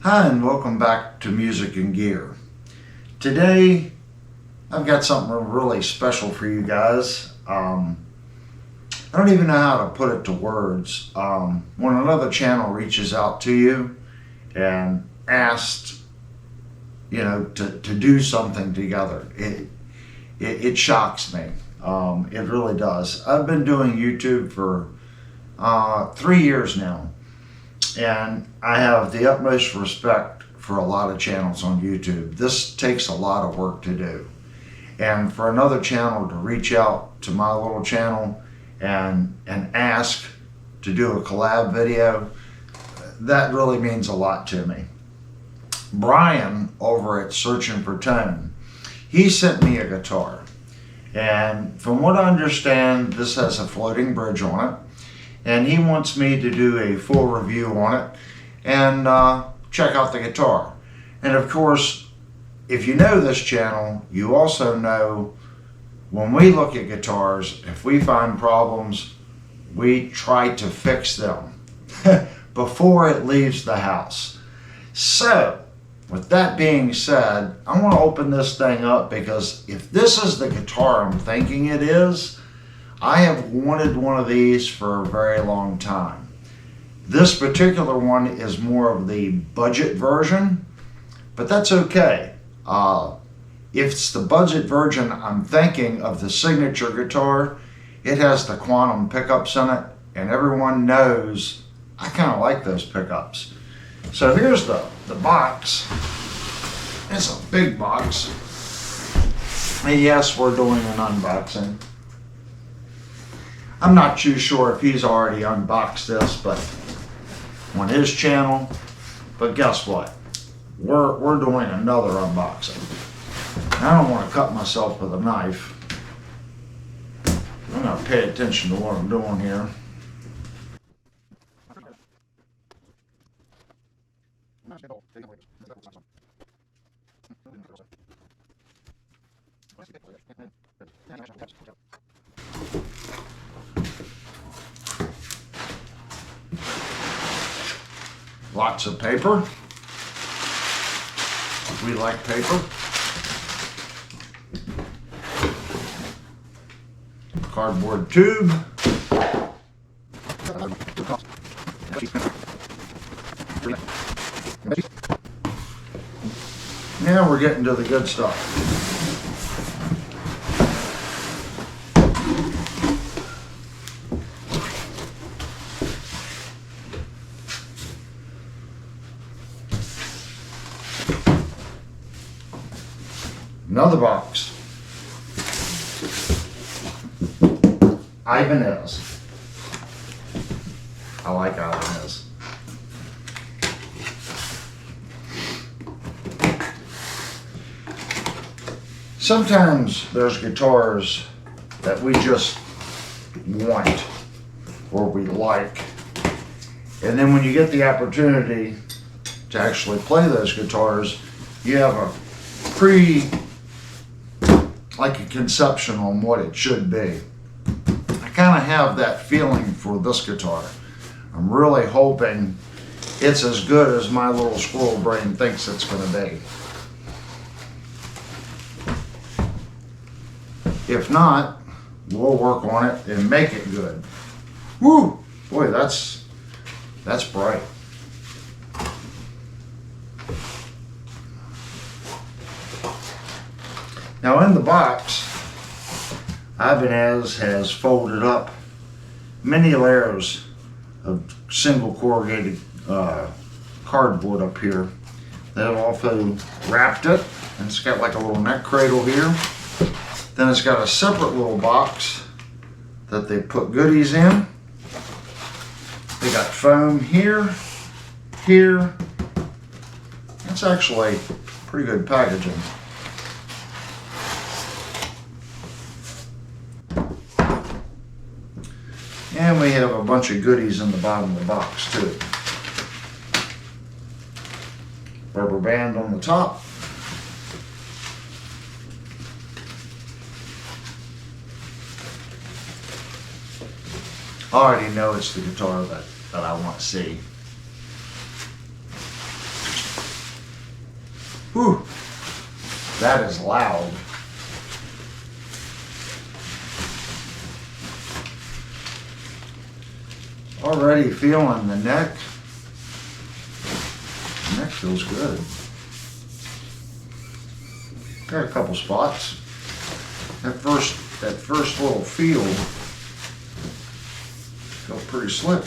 Hi, and welcome back to Music and Gear. Today I've got something really special for you guys. I don't even know how to put it to words. When another channel reaches out to you and asks, to do something together, it shocks me. It really does. I've been doing YouTube for 3 years now. And I have the utmost respect for a lot of channels on YouTube. This takes a lot of work to do. And for another channel to reach out to my little channel and ask to do a collab video, that really means a lot to me. Brian over at Searching for Tone, he sent me a guitar. And from what I understand, this has a floating bridge on it. And he wants me to do a full review on it and check out the guitar. And of course, if you know this channel, you also know when we look at guitars, if we find problems, we try to fix them before it leaves the house. So, with that being said, I want to open this thing up because if this is the guitar I'm thinking it is, I have wanted one of these for a very long time. This particular one is more of the budget version, but that's okay. If it's the budget version I'm thinking of the signature guitar, it has the quantum pickups in it, and everyone knows I kind of like those pickups. So here's the box. It's a big box. And yes, we're doing an unboxing. I'm not too sure if he's already unboxed this, but on his channel. But guess what? We're doing another unboxing. I don't want to cut myself with a knife. I'm going to pay attention to what I'm doing here. Lots of paper. We like paper. Cardboard tube. Now we're getting to the good stuff. Another box. Ibanez. I like Ibanez. Sometimes there's guitars that we just want or we like. And then when you get the opportunity to actually play those guitars, you have a like a conception on what it should be. I kind of have that feeling for this guitar. I'm really hoping it's as good as my little squirrel brain thinks it's going to be. If not, we'll work on it and make it good. Woo! Boy, that's bright. Now in the box, Ibanez has folded up many layers of single corrugated cardboard up here. They've also wrapped it, and it's got like a little neck cradle here. Then it's got a separate little box that they put goodies in. They got foam here, here. That's actually pretty good packaging. And we have a bunch of goodies in the bottom of the box too. Rubber band on the top. I already know it's the guitar that I want to see. Whew, that is loud. Already feeling the neck. The neck feels good. Got a couple spots. That first little feel felt pretty slick.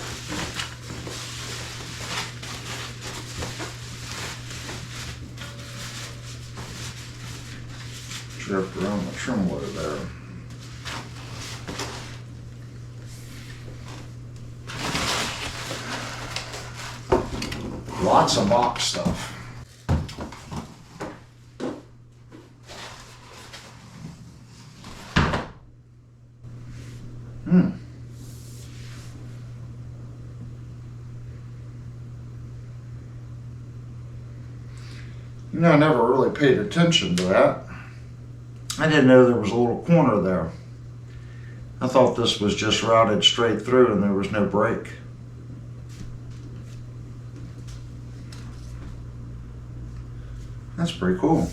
Drift around the tremolo there. Lots of box stuff. You know, I never really paid attention to that. I didn't know there was a little corner there. I thought this was just routed straight through and there was no break. That's pretty cool.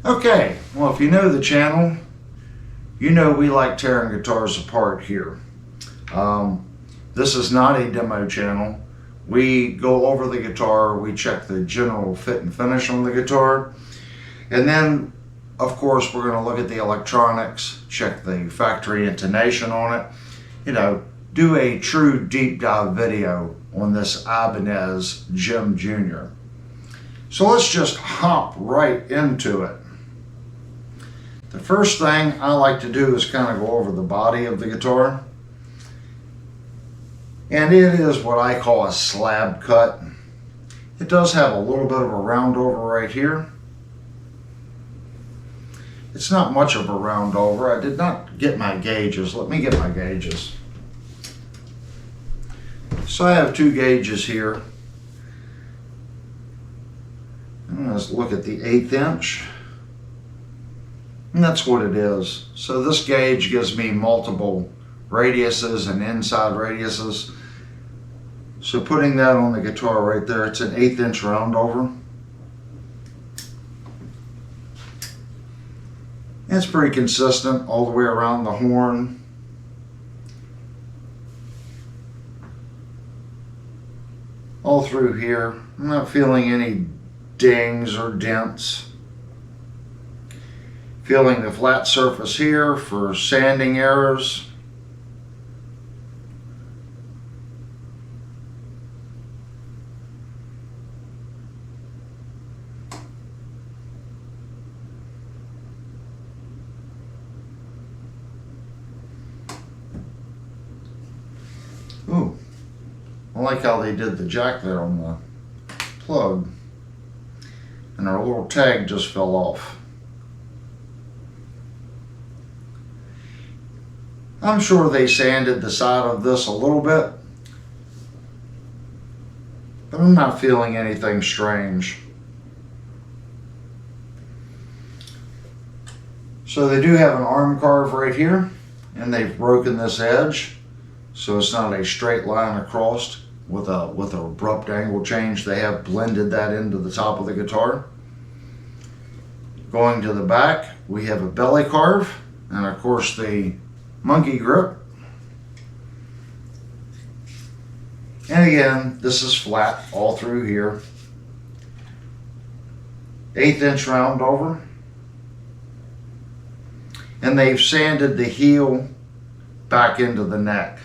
Okay, well, if you know the channel, you know we like tearing guitars apart here. This is not a demo channel. We go over the guitar, we check the general fit and finish on the guitar, and then, of course, we're going to look at the electronics, check the factory intonation on it, you know, do a true deep dive video on this Ibanez Jem Jr. So let's just hop right into it. The first thing I like to do is kind of go over the body of the guitar. And it is what I call a slab cut. It does have a little bit of a round over right here. It's not much of a round over. I did not get my gauges. Let me get my gauges. So I have two gauges here. Let's look at the 1/8 inch. And that's what it is. So this gauge gives me multiple radiuses and inside radiuses. So putting that on the guitar right there, it's an 1/8 inch round over. It's pretty consistent all the way around the horn. All through here. I'm not feeling any dings or dents. Feeling the flat surface here for sanding errors. Ooh, I like how they did the jack there on the plug, and our little tag just fell off. I'm sure they sanded the side of this a little bit, but I'm not feeling anything strange. So they do have an arm carve right here, and they've broken this edge, so it's not a straight line across with an abrupt angle change. They have blended that into the top of the guitar. Going to the back, we have a belly carve, and of course the monkey grip. And again, this is flat all through here. 1/8 inch round over. And they've sanded the heel back into the neck.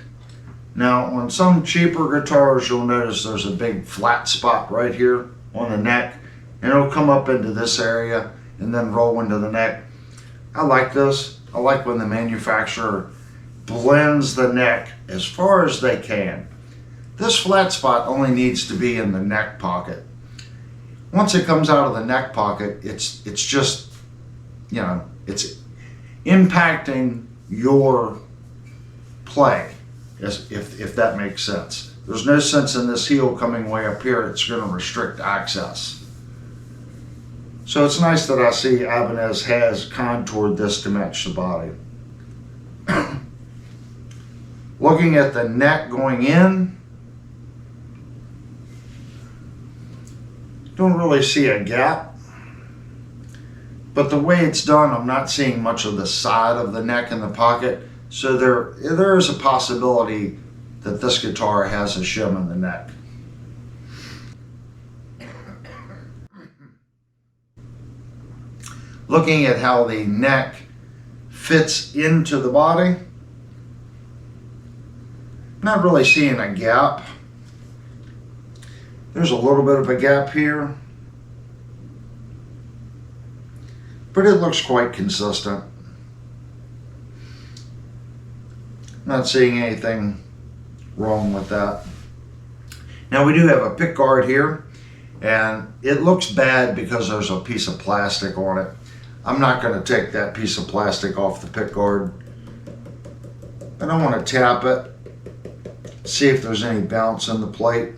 Now, on some cheaper guitars, you'll notice there's a big flat spot right here on the neck, and it'll come up into this area and then roll into the neck. I like this. I like when the manufacturer blends the neck as far as they can. This flat spot only needs to be in the neck pocket. Once it comes out of the neck pocket, it's just, you know, it's impacting your play, if that makes sense. There's no sense in this heel coming way up here. It's going to restrict access. So it's nice that I see Ibanez has contoured this to match the body. Looking at the neck going in, Don't really see a gap, but the way it's done, I'm not seeing much of the side of the neck in the pocket. So there is a possibility that this guitar has a shim in the neck. Looking at how the neck fits into the body, not really seeing a gap. There's a little bit of a gap here, but it looks quite consistent. Not seeing anything wrong with that. Now we do have a pick guard here, and it looks bad because there's a piece of plastic on it. I'm not going to take that piece of plastic off the pick guard. I don't want to tap it, see if there's any bounce in the plate.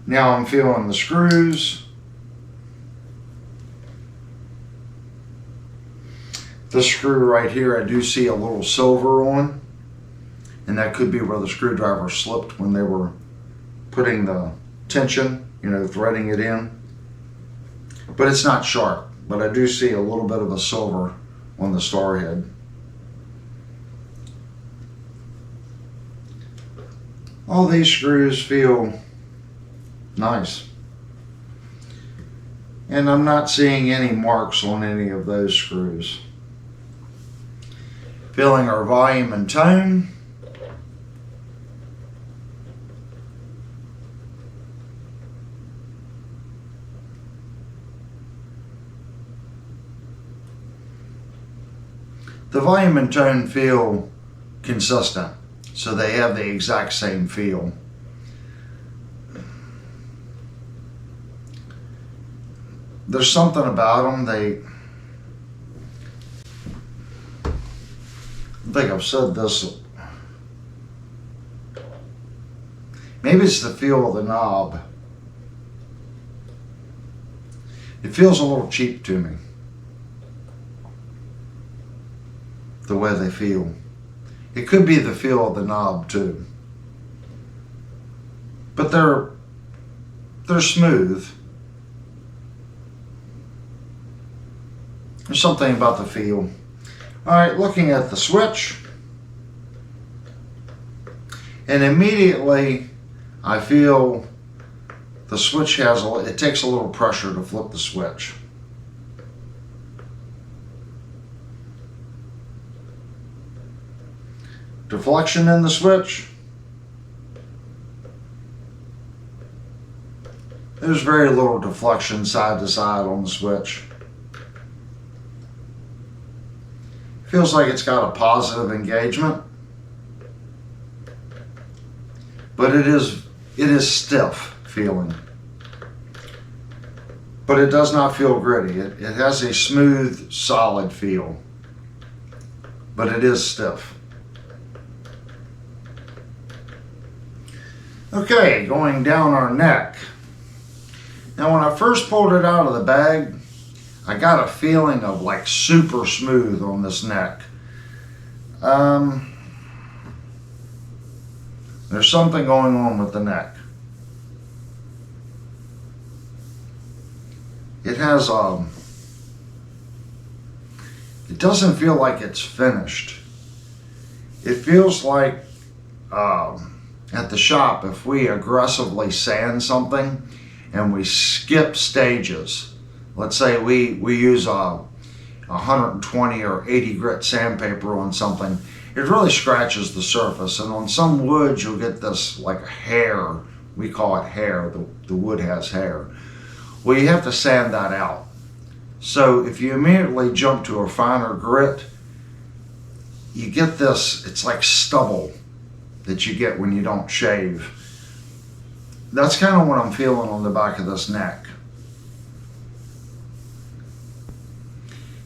Now I'm feeling the screws. This screw right here, I do see a little silver on, and that could be where the screwdriver slipped when they were putting the tension, threading it in. But it's not sharp, but I do see a little bit of a silver on the star head. All these screws feel nice. And I'm not seeing any marks on any of those screws. Feeling our volume and tone. The volume and tone feel consistent, so they have the exact same feel. There's something about them, I think I've said this, maybe it's the feel of the knob. It feels a little cheap to me, the way they feel. It could be the feel of the knob too, but they're smooth. There's something about the feel. All right, looking at the switch, and immediately I feel the switch it takes a little pressure to flip the switch. Deflection in the switch. There's very little deflection side to side on the switch. Feels like it's got a positive engagement, but it is stiff feeling. But it does not feel gritty. It has a smooth, solid feel, but it is stiff. Okay, going down our neck. Now when I first pulled it out of the bag, I got a feeling of like super smooth on this neck. There's something going on with the neck. It has it doesn't feel like it's finished. It feels like at the shop, if we aggressively sand something and we skip stages, let's say we use a 120 or 80 grit sandpaper on something, it really scratches the surface, and on some woods you'll get this like hair. We call it hair. The wood has hair. Well, you have to sand that out. So if you immediately jump to a finer grit, you get this, it's like stubble that you get when you don't shave. That's kind of what I'm feeling on the back of this neck.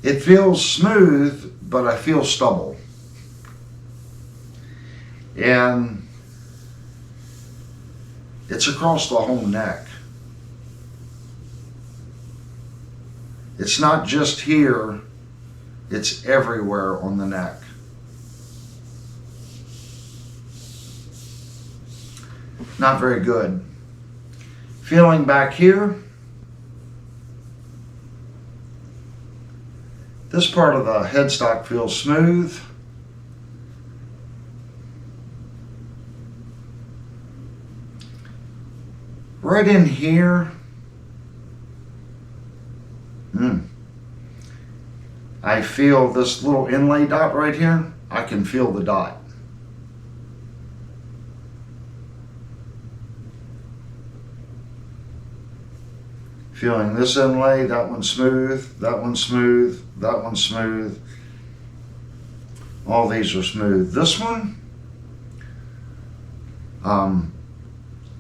It feels smooth, but I feel stubble. And it's across the whole neck. It's not just here, it's everywhere on the neck. not very good. Feeling back here, this part of the headstock feels smooth. Right in here, I feel this little inlay dot right here. I can feel the dot. Feeling this inlay, that one's smooth, that one's smooth, that one's smooth. All these are smooth. This one,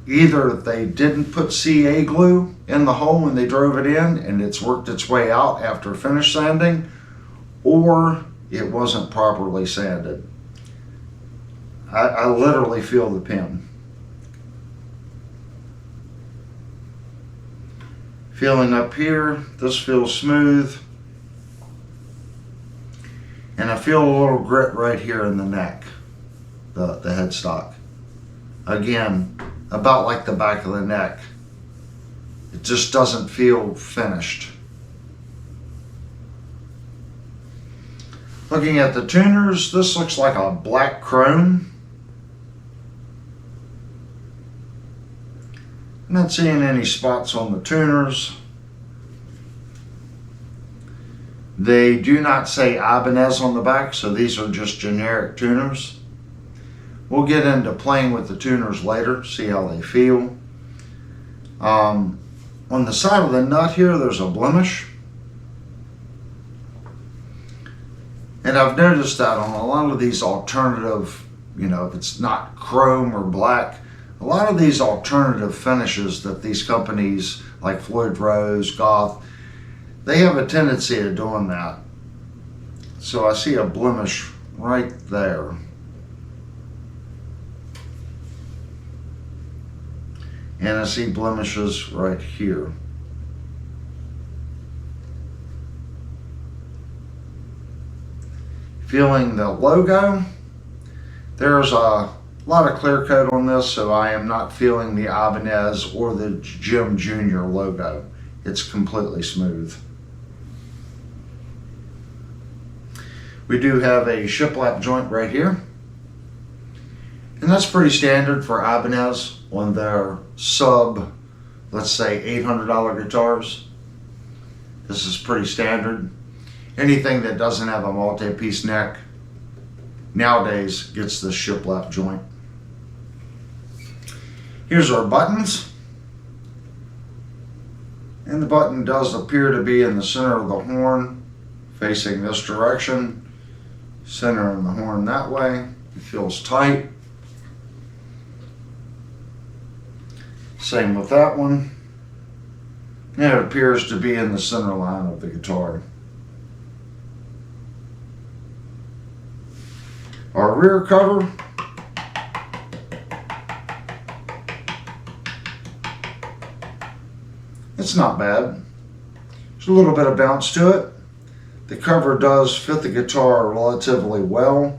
either they didn't put CA glue in the hole when they drove it in and it's worked its way out after finish sanding, or it wasn't properly sanded. I literally feel the pin. Feeling up here, this feels smooth. And I feel a little grit right here in the neck, the headstock. Again, about like the back of the neck. It just doesn't feel finished. Looking at the tuners, this looks like a black chrome. Not seeing any spots on the tuners. They do not say Ibanez on the back, so these are just generic tuners. We'll get into playing with the tuners later, see how they feel. On the side of the nut here, there's a blemish. And I've noticed that on a lot of these alternative, if it's not chrome or black, a lot of these alternative finishes that these companies like Floyd Rose, Goth, they have a tendency of doing that. So I see a blemish right there. And I see blemishes right here. Feeling the logo, there's a lot of clear coat on this, so I am not feeling the Ibanez or the Jem Jr. logo. It's completely smooth. We do have a shiplap joint right here. And that's pretty standard for Ibanez on their sub, let's say $800 guitars. This is pretty standard. Anything that doesn't have a multi-piece neck nowadays gets the shiplap joint. Here's our buttons. And the button does appear to be in the center of the horn, facing this direction. Centering the horn that way. It feels tight. Same with that one. And it appears to be in the center line of the guitar. Our rear cover, it's not bad. There's a little bit of bounce to it. The cover does fit the guitar relatively well.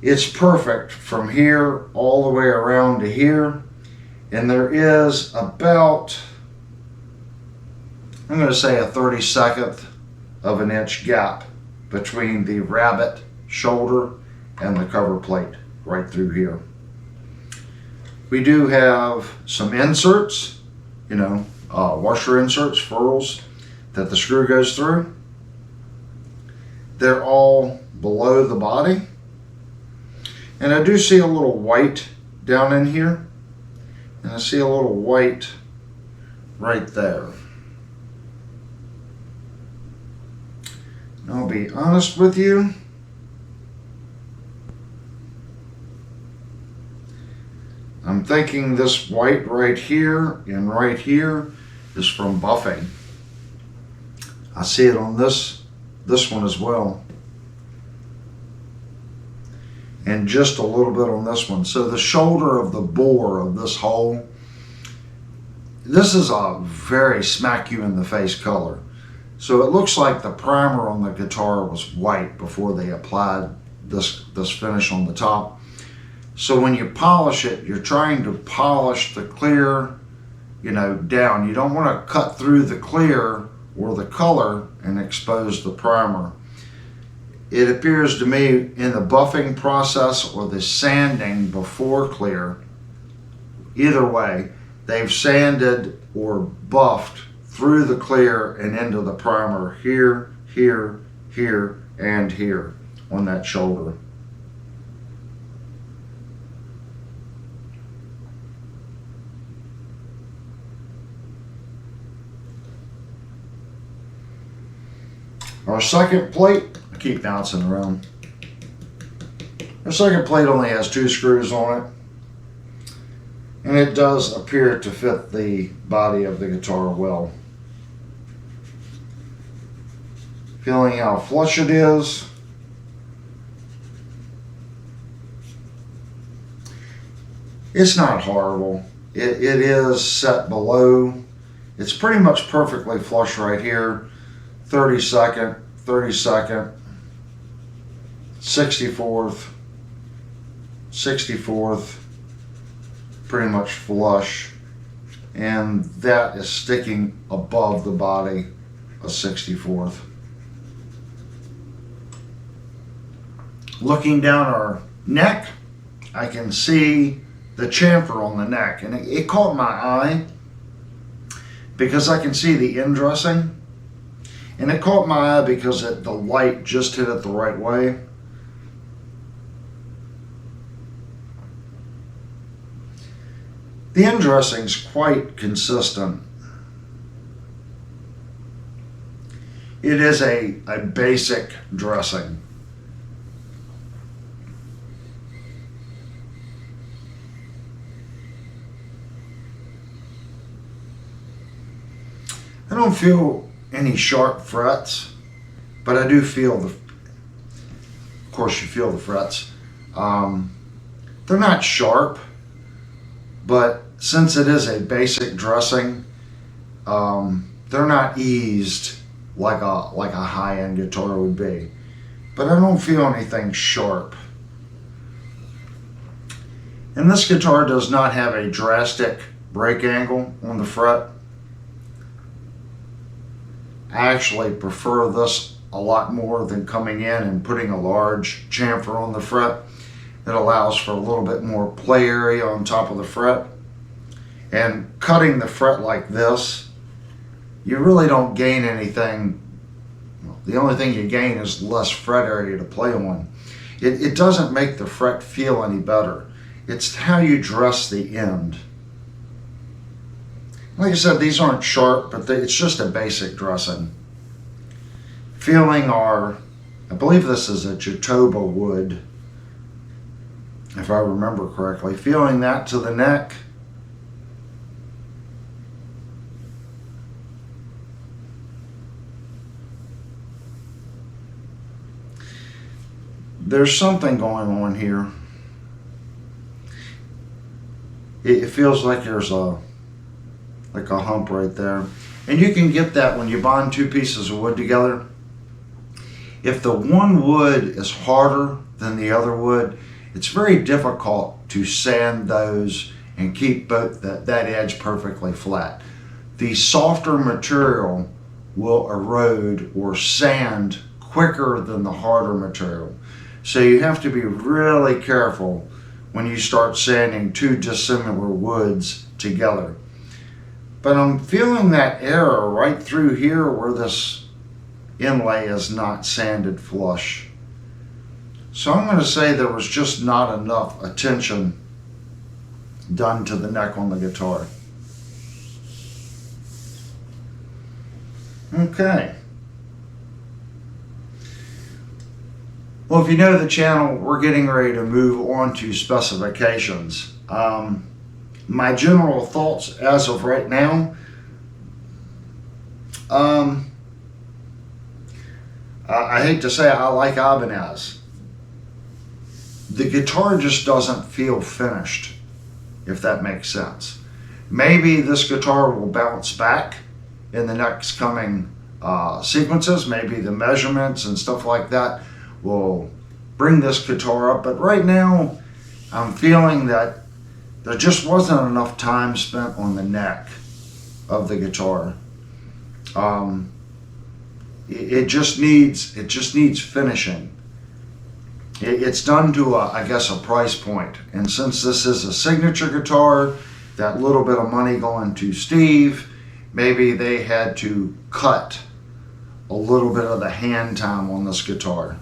It's perfect from here all the way around to here. And there is about, I'm going to say a 32nd of an inch gap between the rabbet shoulder and the cover plate right through here. We do have some inserts, washer inserts, ferrules that the screw goes through. They're all below the body. And I do see a little white down in here. And I see a little white right there. And I'll be honest with you. I'm thinking this white right here and right here is from buffing. I see it on this one as well. And just a little bit on this one. So the shoulder of the bore of this hole, this is a very smack you in the face color. So it looks like the primer on the guitar was white before they applied this finish on the top. So when you polish it, you're trying to polish the clear, down. You don't want to cut through the clear or the color and expose the primer. It appears to me in the buffing process or the sanding before clear, either way, they've sanded or buffed through the clear and into the primer here, here, here, and here on that shoulder. Our second plate, I keep bouncing around. Our second plate only has 2 screws on it, and it does appear to fit the body of the guitar well. Feeling how flush it is. It's not horrible. It is set below. It's pretty much perfectly flush right here. 32nd, 32nd, 64th, 64th, pretty much flush, and that is sticking above the body of 64th. Looking down our neck, I can see the chamfer on the neck, and it caught my eye because I can see the end dressing. And it caught my eye because the light just hit it the right way. The end dressing's quite consistent. It is a basic dressing. I don't feel any sharp frets, but I do feel of course you feel the frets. They're not sharp, but since it is a basic dressing, they're not eased like a high-end guitar would be. But I don't feel anything sharp. And this guitar does not have a drastic break angle on the fret. I actually prefer this a lot more than coming in and putting a large chamfer on the fret. It allows for a little bit more play area on top of the fret. And cutting the fret like this, you really don't gain anything. The only thing you gain is less fret area to play on. It doesn't make the fret feel any better. It's how you dress the end. Like I said, these aren't sharp, but it's just a basic dressing. Feeling I believe this is a Jatoba wood, if I remember correctly. Feeling that to the neck. There's something going on here. It feels like there's a hump right there. And you can get that when you bond 2 pieces of wood together. If the one wood is harder than the other wood, it's very difficult to sand those and keep both that edge perfectly flat. The softer material will erode or sand quicker than the harder material. So you have to be really careful when you start sanding 2 dissimilar woods together. But I'm feeling that error right through here where this inlay is not sanded flush. So I'm going to say there was just not enough attention done to the neck on the guitar. Okay. Well, if you know the channel, we're getting ready to move on to specifications. My general thoughts as of right now, I hate to say I like Ibanez. The guitar just doesn't feel finished, if that makes sense. Maybe this guitar will bounce back in the next coming sequences. Maybe the measurements and stuff like that will bring this guitar up. But right now, I'm feeling that there just wasn't enough time spent on the neck of the guitar. It just needs finishing. It's done to I guess a price point, and since this is a signature guitar, that little bit of money going to Steve, maybe they had to cut a little bit of the hand time on this guitar.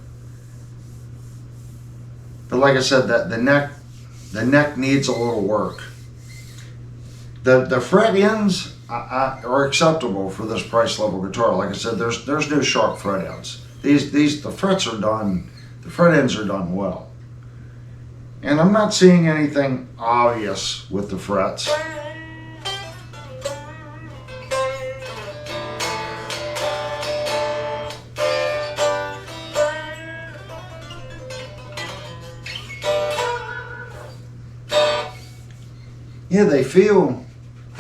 But like I said, that the neck needs a little work. The fret ends are acceptable for this price level guitar. Like I said, there's no sharp fret ends. The frets are done. The fret ends are done well. And I'm not seeing anything obvious with the frets. Yeah, they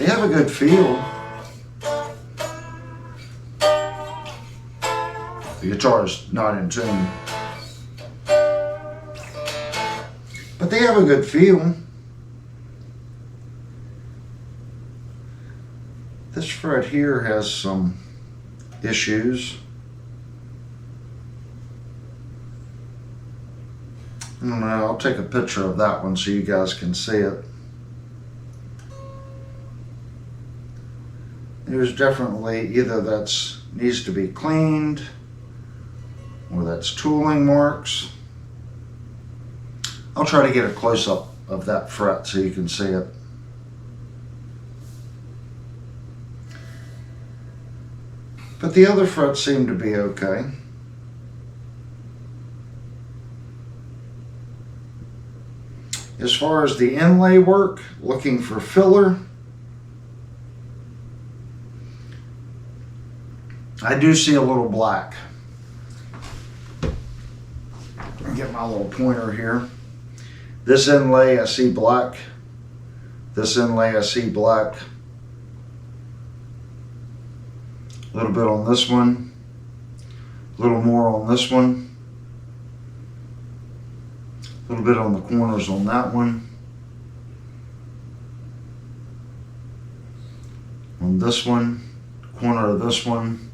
have a good feel. The guitar's not in tune. But they have a good feel. This fret here has some issues. I don't know, I'll take a picture of that one so you guys can see it. There's definitely either that's needs to be cleaned or that's tooling marks. I'll try to get a close-up of that fret so you can see it. But the other frets seem to be okay. As far as the inlay work, looking for filler, I do see a little black. I'll get my little pointer here. This inlay I see black. This inlay I see black. A little bit on this one. A little more on this one. A little bit on the corners on that one. On this one. Corner of this one.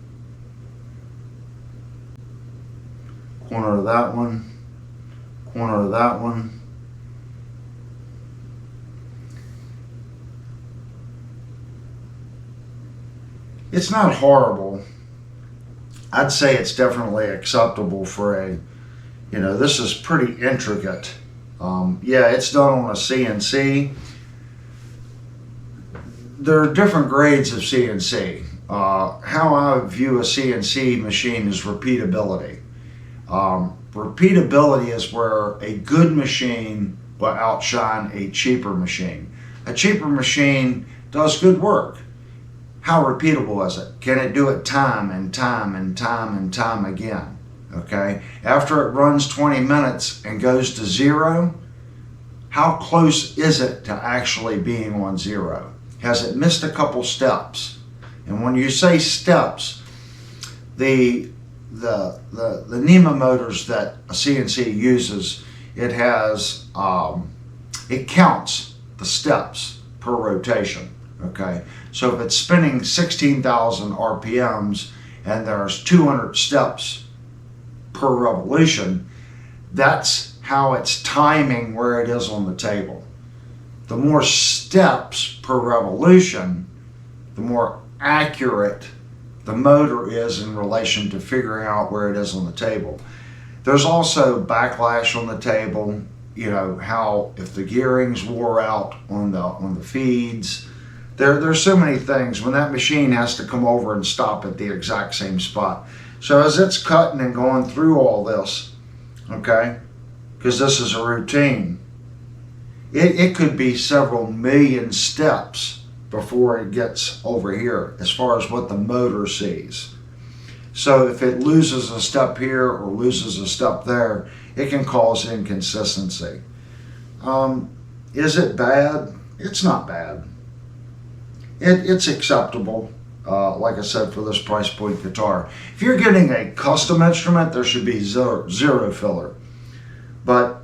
Corner of that one, corner of that one. It's not horrible. I'd say it's definitely acceptable for a, this is pretty intricate. Yeah, it's done on a CNC. There are different grades of CNC. How I view a CNC machine is repeatability. Repeatability is where a good machine will outshine a cheaper machine. A cheaper machine does good work. How repeatable is it? Can it do it time and time and time and time again? Okay. After it runs 20 minutes and goes to zero, how close is it to actually being on zero? Has it missed a couple steps? And when you say steps, the NEMA motors that a CNC uses, it has, it counts the steps per rotation, okay? So if it's spinning 16,000 RPMs and there's 200 steps per revolution, that's how it's timing where it is on the table. The more steps per revolution, the more accurate the motor is in relation to figuring out where it is on the table. There's also backlash on the table, how if the gearings wore out on the feeds. There's so many things when that machine has to come over and stop at the exact same spot. So as it's cutting and going through all this, okay, because this is a routine, it could be several million steps before it gets over here as far as what the motor sees. So if it loses a step here or loses a step there, it can cause inconsistency. Is it bad? It's not bad. It's acceptable, like I said, for this price point guitar. If you're getting a custom instrument, there should be zero filler. But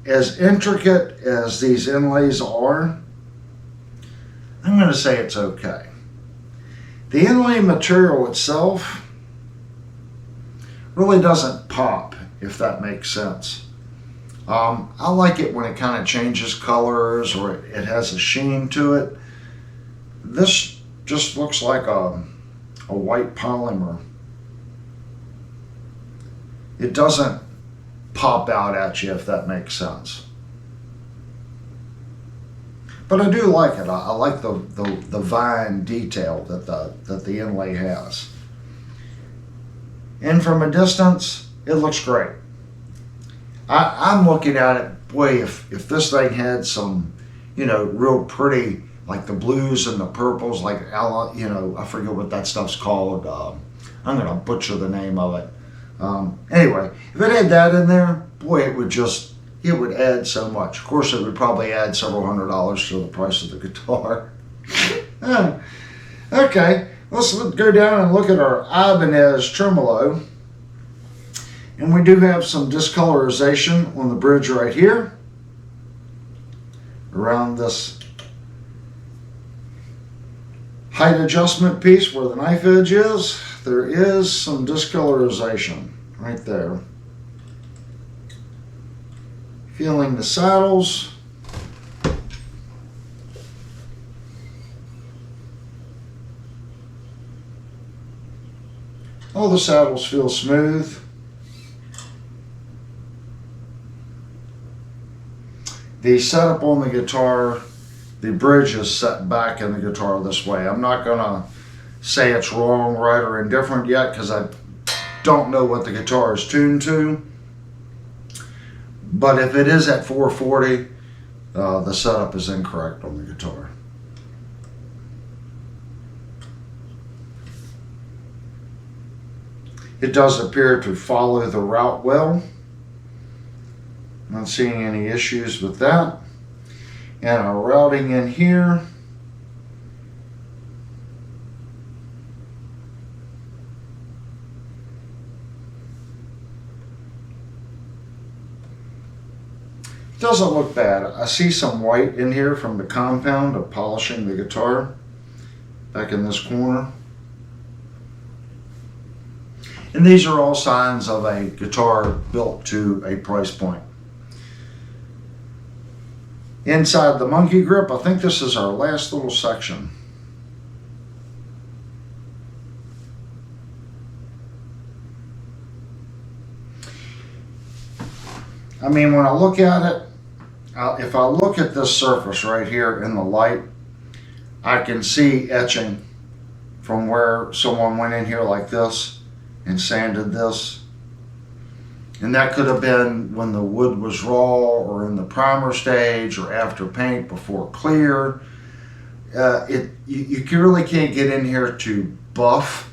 as intricate as these inlays are, I'm going to say it's okay. The inlay material itself really doesn't pop, if that makes sense. I like it when it kind of changes colors or it has a sheen to it. This just looks like a white polymer. It doesn't pop out at you, if that makes sense. But I do like it. I like the vine detail that the inlay has. And from a distance, it looks great. I'm looking at it, boy, if this thing had some, real pretty, like the blues and the purples, like, I forget what that stuff's called. I'm going to butcher the name of it. Anyway, if it had that in there, boy, it would add so much. Of course, it would probably add several $100s to the price of the guitar. Okay, let's go down and look at our Ibanez Tremolo. And we do have some discolorization on the bridge right here, around this height adjustment piece where the knife edge is. There is some discolorization right there. Feeling the saddles. All the saddles feel smooth. The setup on the guitar, the bridge is set back in the guitar this way. I'm not going to say it's wrong, right, or indifferent yet because I don't know what the guitar is tuned to. But if it is at 440, the setup is incorrect on the guitar. It does appear to follow the route well. Not seeing any issues with that. And our routing in here. Doesn't look bad. I see some white in here from the compound of polishing the guitar back in this corner. And these are all signs of a guitar built to a price point. Inside the monkey grip, I think this is our last little section. I mean, when I look at it, if I look at this surface right here in the light, I can see etching from where someone went in here like this and sanded this. And that could have been when the wood was raw or in the primer stage or after paint before clear. You really can't get in here to buff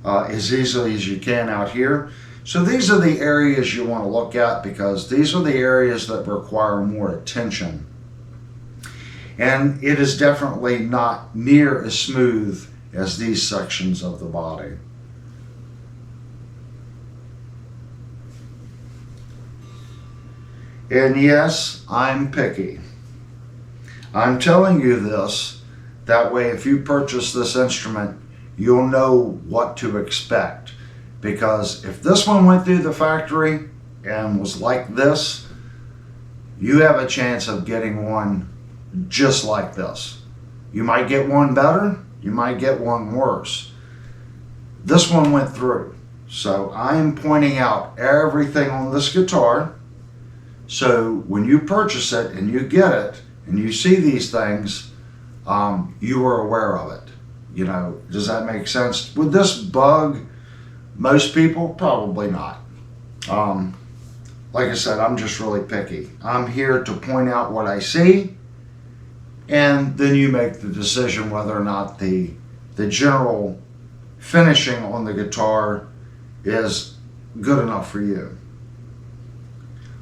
as easily as you can out here. So these are the areas you want to look at because these are the areas that require more attention. And it is definitely not near as smooth as these sections of the body. And yes, I'm picky. I'm telling you this, that way if you purchase this instrument, you'll know what to expect. Because if this one went through the factory and was like this, you have a chance of getting one just like this. You might get one better, you might get one worse. This one went through. So I am pointing out everything on this guitar. So when you purchase it and you get it and you see these things, you are aware of it. You know, does that make sense? Would this bug most people? Probably not. Like I said, I'm just really picky. I'm here to point out what I see, and then you make the decision whether or not the general finishing on the guitar is good enough for you.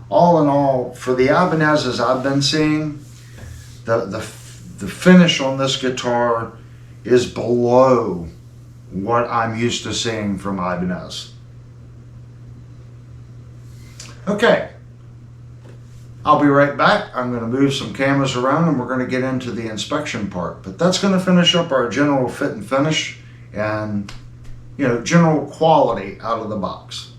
All in all, for the Ibanez's I've been seeing, the finish on this guitar is below what I'm used to seeing from Ibanez. Okay, I'll be right back. I'm going to move some cameras around and we're going to get into the inspection part. But that's going to finish up our general fit and finish and, general quality out of the box.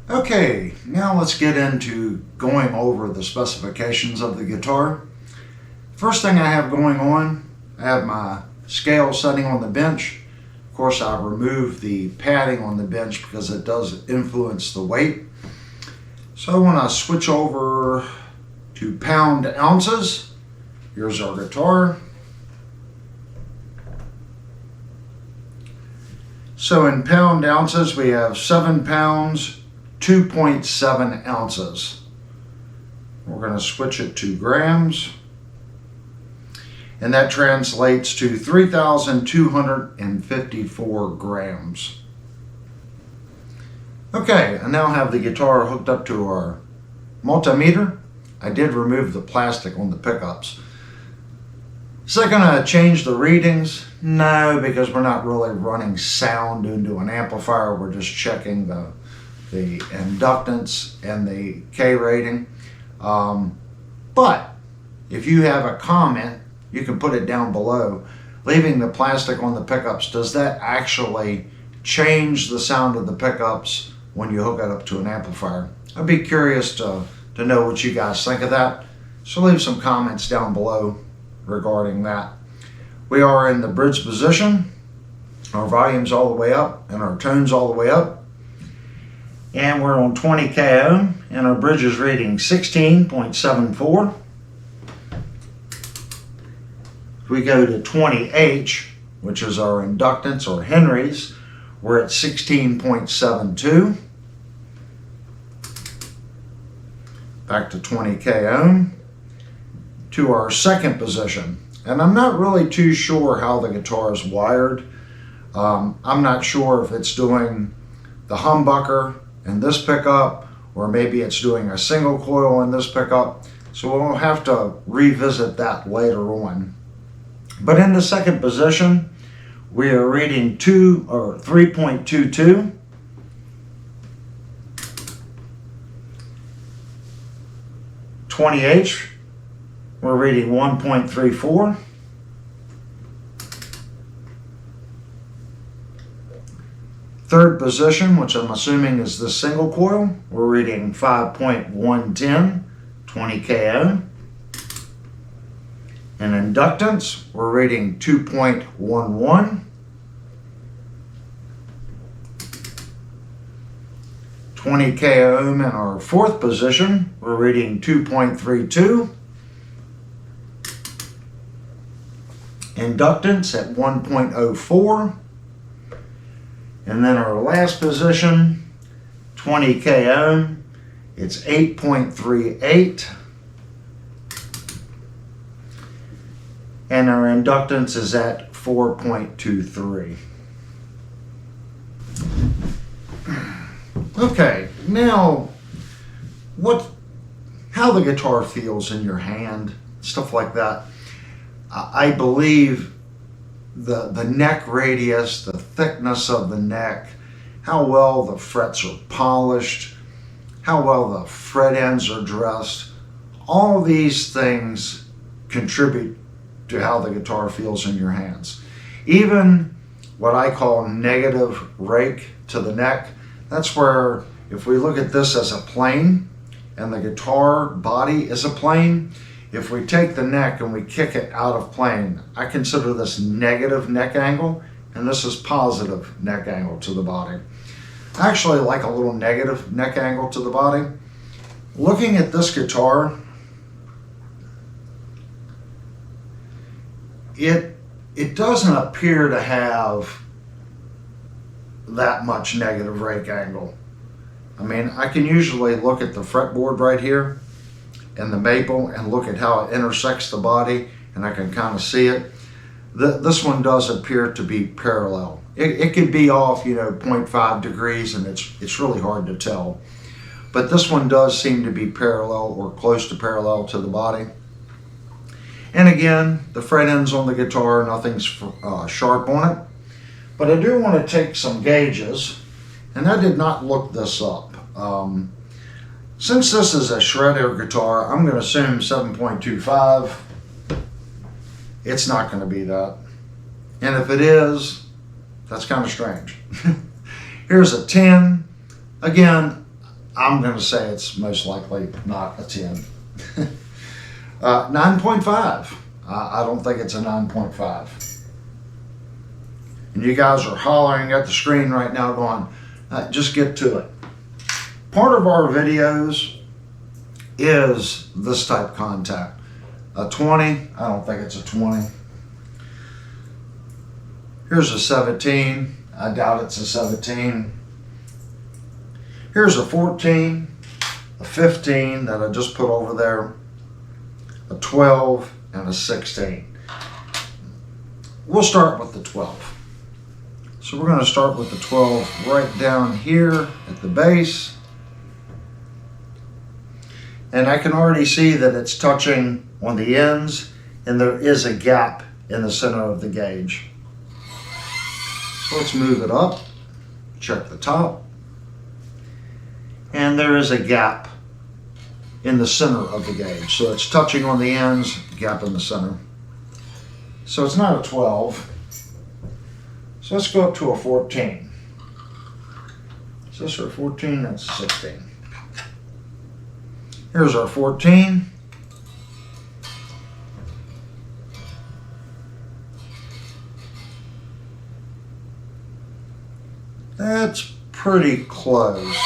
Okay, now let's get into going over the specifications of the guitar. First thing I have going on, I have my scale setting on the bench. Of course, I removed the padding on the bench because it does influence the weight. So when I switch over to pound ounces, here's our guitar. So in pound ounces, we have 7 pounds, 2.7 ounces. We're going to switch it to grams. And that translates to 3,254 grams. Okay, I now have the guitar hooked up to our multimeter. I did remove the plastic on the pickups. Is that going to change the readings? No, because we're not really running sound into an amplifier. We're just checking the inductance and the K rating. But if you have a comment, you can put it down below. Leaving the plastic on the pickups, does that actually change the sound of the pickups when you hook it up to an amplifier? I'd be curious to know what you guys think of that. So leave some comments down below regarding that. We are in the bridge position. Our volume's all the way up and our tone's all the way up. And we're on 20 KO and our bridge is reading 16.74. If we go to 20H, which is our inductance or Henrys, we're at 16.72. Back to 20 KO to our second position. And I'm not really too sure how the guitar is wired. I'm not sure if it's doing the humbucker in this pickup, or maybe it's doing a single coil in this pickup. So we'll have to revisit that later on. But in the second position, we are reading 3.22. (20H), we're reading 1.34. Third position, which I'm assuming is the single coil, we're reading 5.110, 20 KO. And inductance, we're reading 2.11. 20 KO in our fourth position, we're reading 2.32. Inductance at 1.04. And then our last position, 20 KO, it's 8.38. And our inductance is at 4.23. Okay, now how the guitar feels in your hand, stuff like that. I believe the neck radius, the thickness of the neck, how well the frets are polished, how well the fret ends are dressed, all these things contribute to how the guitar feels in your hands. Even what I call negative rake to the neck, that's where if we look at this as a plane and the guitar body is a plane, if we take the neck and we kick it out of plane, I consider this negative neck angle and this is positive neck angle to the body. I actually like a little negative neck angle to the body. Looking at this guitar, it doesn't appear to have that much negative rake angle. I mean, I can usually look at the fretboard right here and the maple and look at how it intersects the body and I can kind of see it. This one does appear to be parallel. It could be off, 0.5 degrees and it's really hard to tell. But this one does seem to be parallel or close to parallel to the body. And again, the fret ends on the guitar, nothing's sharp on it. But I do want to take some gauges, and I did not look this up. Since this is a shred air guitar, I'm going to assume 7.25. It's not going to be that. And if it is, that's kind of strange. Here's a 10. Again, I'm going to say it's most likely not a 10. 9.5. I don't think it's a 9.5. And you guys are hollering at the screen right now going, just get to it. Part of our videos is this type contact. A 20, I don't think it's a 20. Here's a 17, I doubt it's a 17. Here's a 14, a 15 that I just put over there, a 12, and a 16. We'll start with the 12. So we're going to start with the 12 right down here at the base. And I can already see that it's touching on the ends, and there is a gap in the center of the gauge. So let's move it up, check the top. And there is a gap in the center of the gauge. So it's touching on the ends, gap in the center. So it's not a 12. So let's go up to a 14. Is this our 14? That's a 16. Here's our 14. That's pretty close.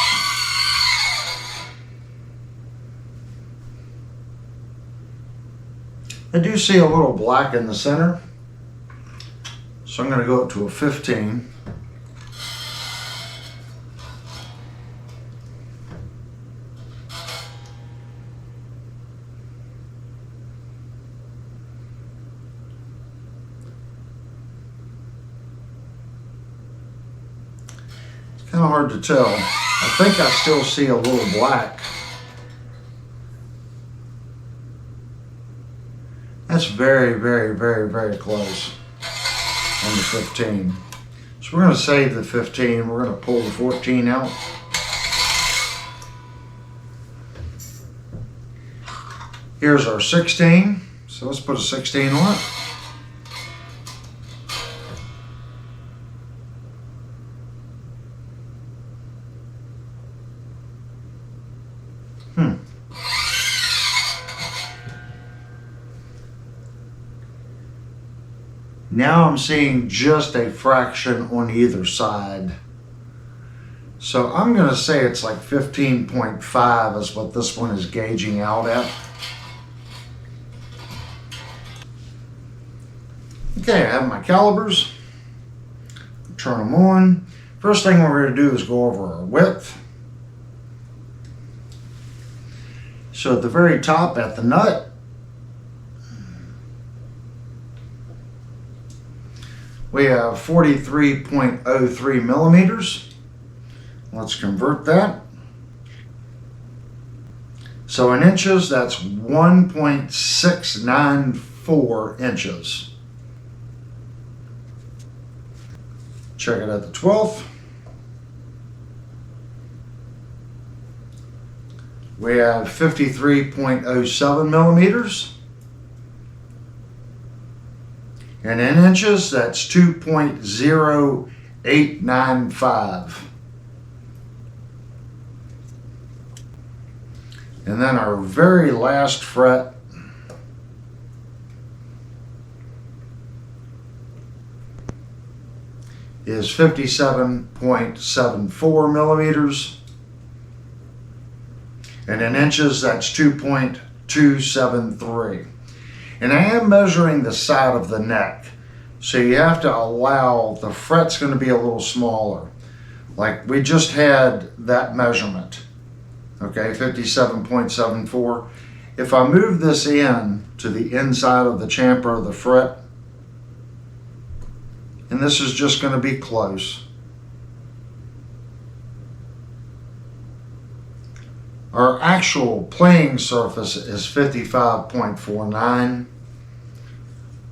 I do see a little black in the center. So I'm going to go up to a 15. It's kind of hard to tell. I think I still see a little black. That's very, very, very, very close on the 15. So we're going to save the 15. We're going to pull the 14 out. Here's our 16. So let's put a 16 on it. Now I'm seeing just a fraction on either side. So I'm going to say it's like 15.5 is what this one is gauging out at. Okay, I have my calibers. Turn them on. First thing we're going to do is go over our width. So at the very top at the nut, we have 43.03 millimeters. Let's convert that. So in inches, that's 1.694 inches. Check it at the 12th. We have 53.07 millimeters. And in inches, that's 2.0895. And then our very last fret is 57.74 millimeters. And in inches, that's 2.273. And I am measuring the side of the neck. So you have to allow, the fret's going to be a little smaller. Like we just had that measurement. Okay, 57.74. If I move this in to the inside of the chamfer of the fret, and this is just going to be close. Our actual playing surface is 55.49,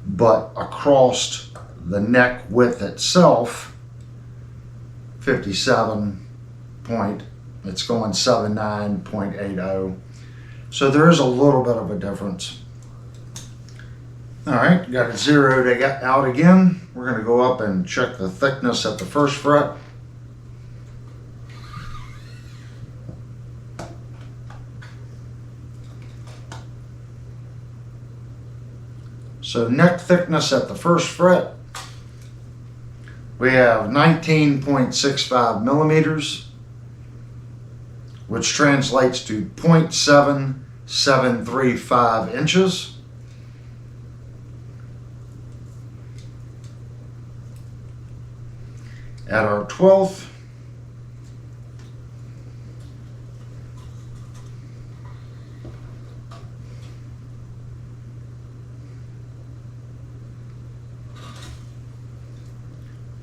but across the neck width itself, 57.74. it's going 79.80. So there is a little bit of a difference. All right, got it zeroed out again. We're going to go up and check the thickness at the first fret. So neck thickness at the first fret, we have 19.65 millimeters, which translates to 0.7735 inches. At our 12th,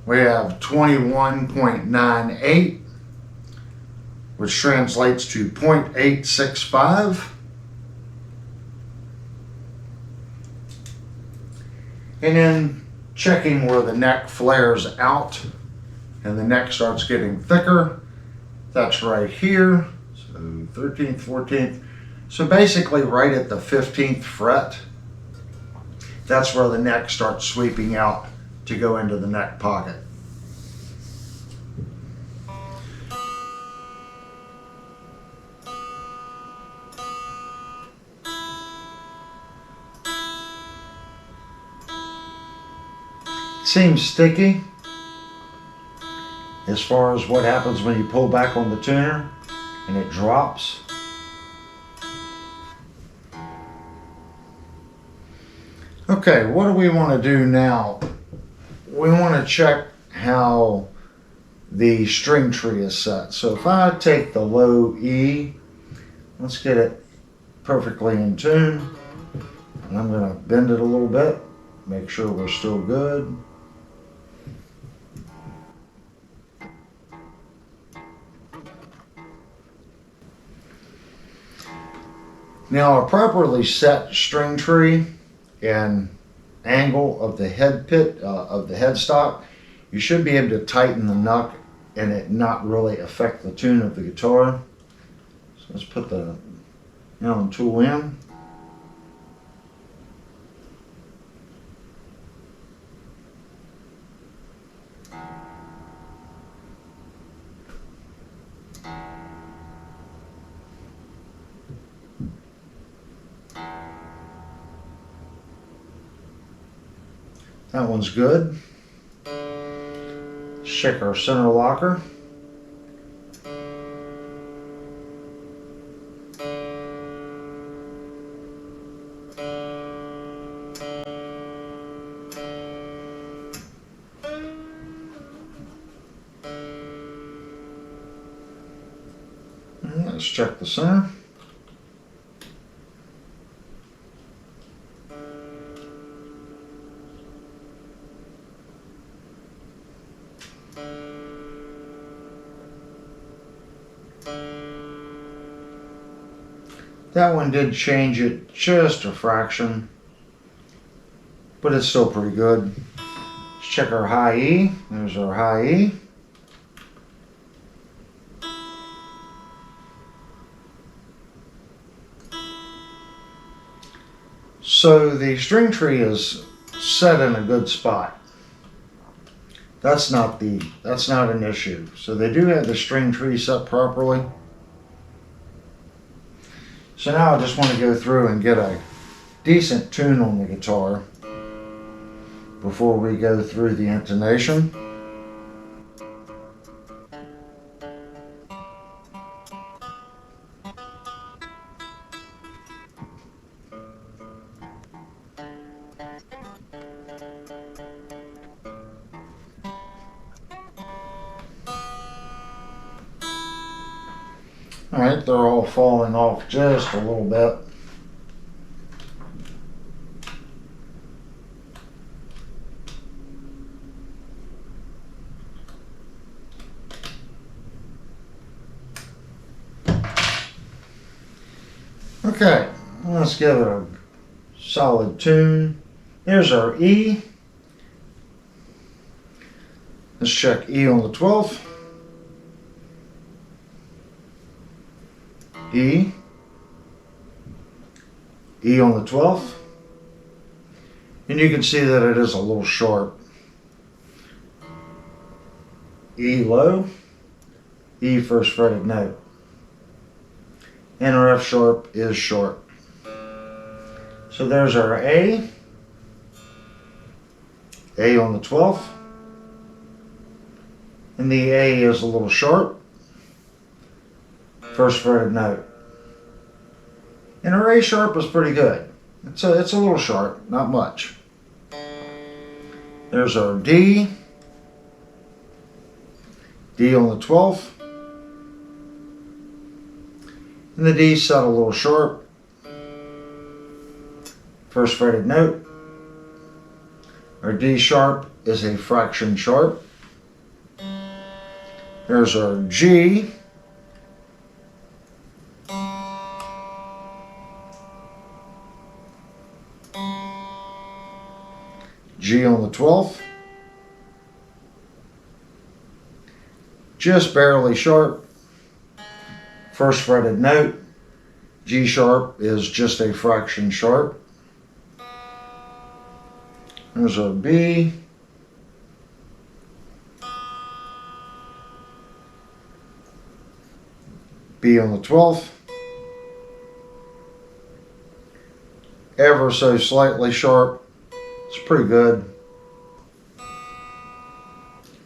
we have 21.98, which translates to 0.865. And then checking where the neck flares out and the neck starts getting thicker. That's right here. So 13th, 14th. So basically right at the 15th fret, that's where the neck starts sweeping out to go into the neck pocket. Seems sticky as far as what happens when you pull back on the tuner and it drops. Okay, what do we want to do now? We want to check how the string tree is set. So if I take the low E, let's get it perfectly in tune. And I'm going to bend it a little bit, make sure we're still good. Now a properly set string tree and angle of the head pit of the headstock, you should be able to tighten the neck and it not really affect the tune of the guitar. So let's put the Allen tool in. That one's good. Check our center locker. Let's check the center. That one did change it just a fraction, but it's still pretty good. Let's check our high E. There's our high E. So the string tree is set in a good spot. That's not an issue. So they do have the string tree set properly. So now I just want to go through and get a decent tune on the guitar before we go through the intonation. Alright, they're all falling off just a little bit. Okay, let's give it a solid tune. There's our E. Let's check E on the 12th. E, E on the 12th, and you can see that it is a little sharp. E low, E first fretted note, and our F sharp is short. So there's our A on the 12th, and the A is a little sharp, first fretted note. And our A sharp is pretty good. It's a little sharp, not much. There's our D on the 12th, and the D set a little sharp, first fretted note. Our D sharp is a fraction sharp. There's our G, G on the 12th, just barely sharp, first fretted note. G sharp is just a fraction sharp. There's our B, B on the 12th, ever so slightly sharp. It's pretty good.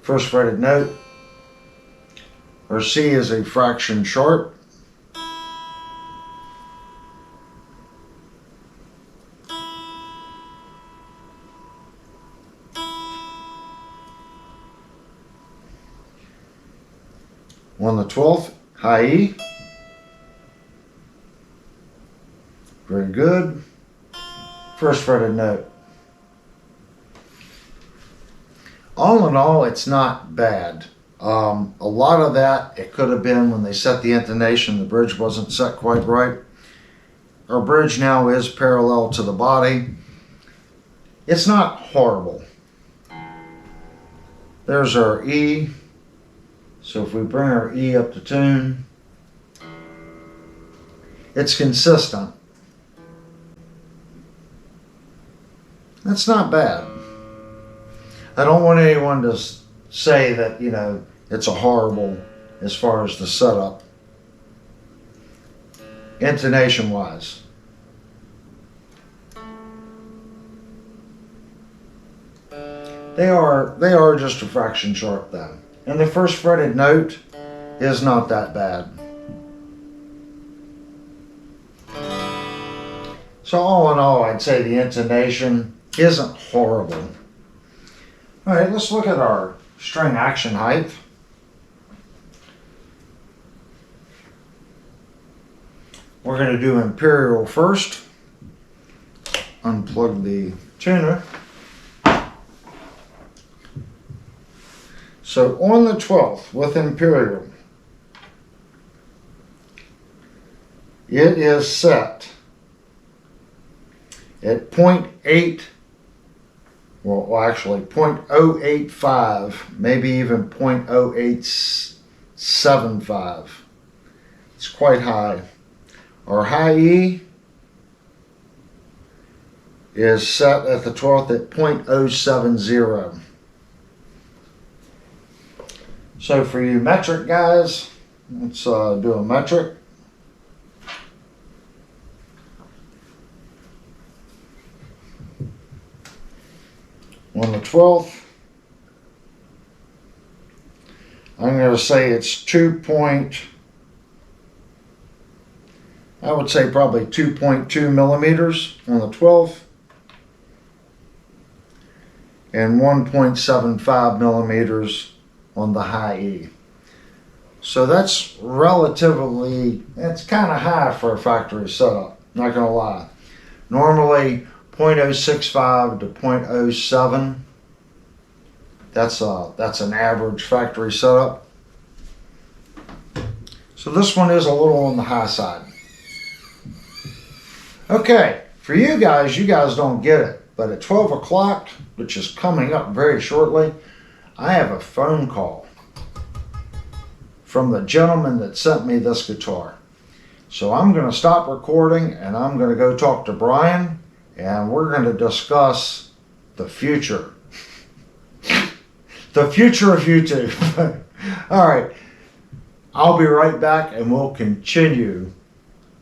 First fretted note. Our C is a fraction sharp. On the 12th, high E. Very good. First fretted note. All in all, it's not bad. A lot of that, it could have been when they set the intonation, the bridge wasn't set quite right. Our bridge now is parallel to the body. It's not horrible. There's our E. So if we bring our E up to tune, it's consistent. That's not bad. I don't want anyone to say that, you know, it's a horrible as far as the setup. Intonation wise. They are just a fraction sharp though. And the first fretted note is not that bad. So all in all, I'd say the intonation isn't horrible. All right, let's look at our string action height. We're going to do imperial first. Unplug the tuner. So on the 12th with imperial, it is set at 0.8, well actually 0.085, maybe even 0.0875. It's quite high. Our high E is set at the 12th at 0.070. So for you metric guys, let's do a metric. On the 12th, I'm going to say it's I would say probably 2.2 millimeters on the 12th and 1.75 millimeters on the high E. So that's relatively, it's kind of high for a factory setup, not going to lie. Normally 0.065 to 0.07, that's an average factory setup. So this one is a little on the high side. Okay, for you guys don't get it, but at 12 o'clock, which is coming up very shortly, I have a phone call from the gentleman that sent me this guitar. So I'm going to stop recording and I'm going to go talk to Brian, and we're going to discuss the future. The future of YouTube. All right. I'll be right back and we'll continue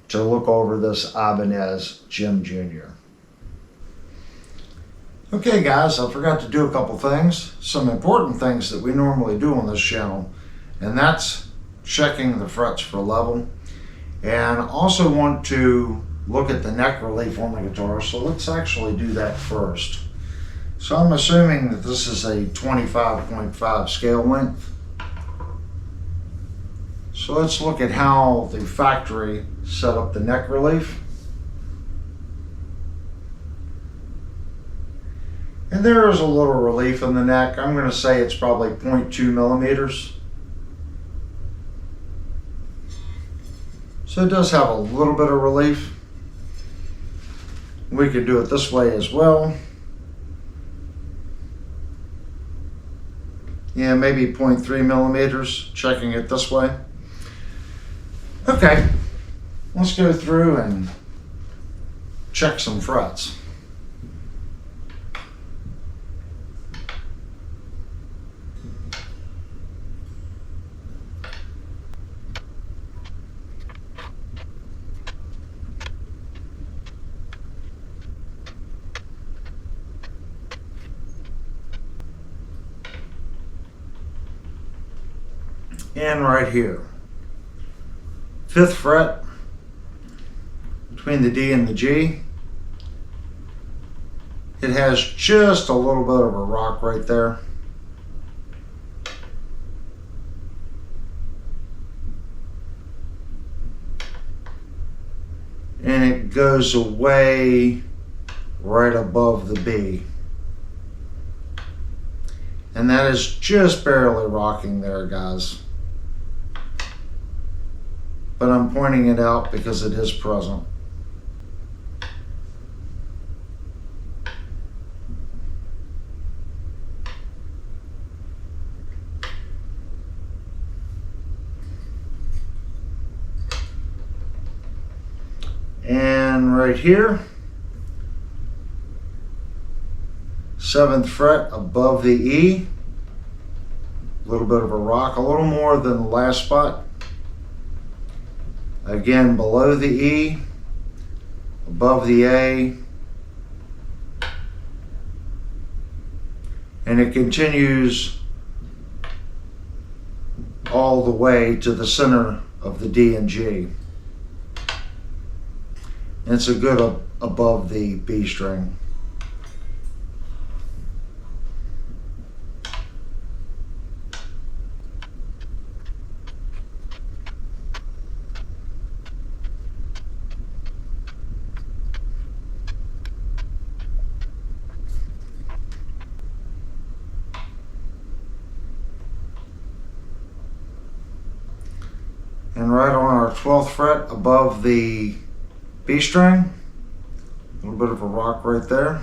to look over this Ibanez Jem Jr. Okay guys, I forgot to do a couple things, some important things that we normally do on this channel, and that's checking the frets for level, and also want to look at the neck relief on the guitar, so let's actually do that first. So I'm assuming that this is a 25.5 scale length. So let's look at how the factory set up the neck relief. And there is a little relief in the neck. I'm going to say it's probably 0.2 millimeters. So it does have a little bit of relief. We could do it this way as well. Yeah, maybe 0.3 millimeters, checking it this way. Okay, let's go through and check some frets. And right here, 5th fret between the D and the G. It has just a little bit of a rock right there. And it goes away right above the B. And that is just barely rocking there, guys. But I'm pointing it out because it is present. And right here, 7th fret above the E, a little bit of a rock, a little more than the last spot. Again, below the E, above the A, and it continues all the way to the center of the D and G. And it's a good above the B string. And right on our 12th fret above the B string, a little bit of a rock right there.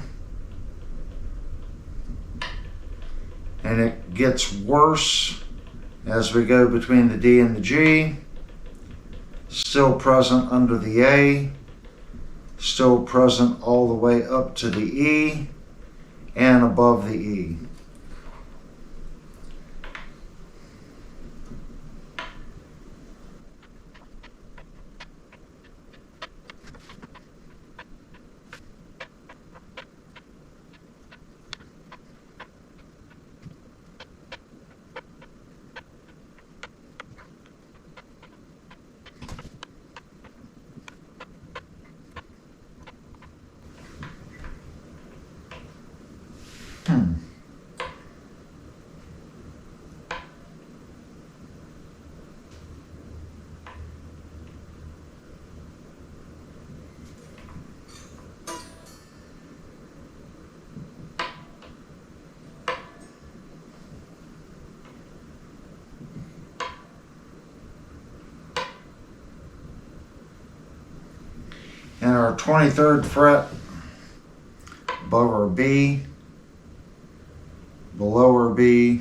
And it gets worse as we go between the D and the G. Still present under the A, still present all the way up to the E and above the E. And our 23rd fret above our B, below our B,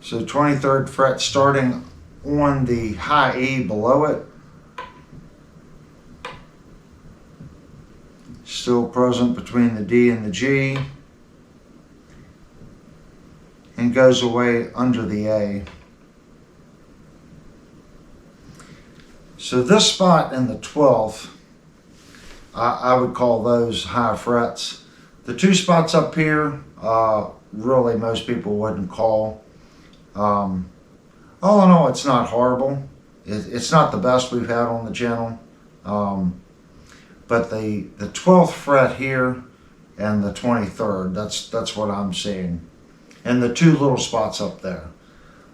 So 23rd fret starting on the high E below it. Still present between the D and the G. And goes away under the A. So this spot in the 12th, I would call those high frets. The two spots up here, really most people wouldn't call. All in all, it's not horrible. It's not the best we've had on the channel. But the 12th fret here and the 23rd, that's what I'm seeing. And the two little spots up there.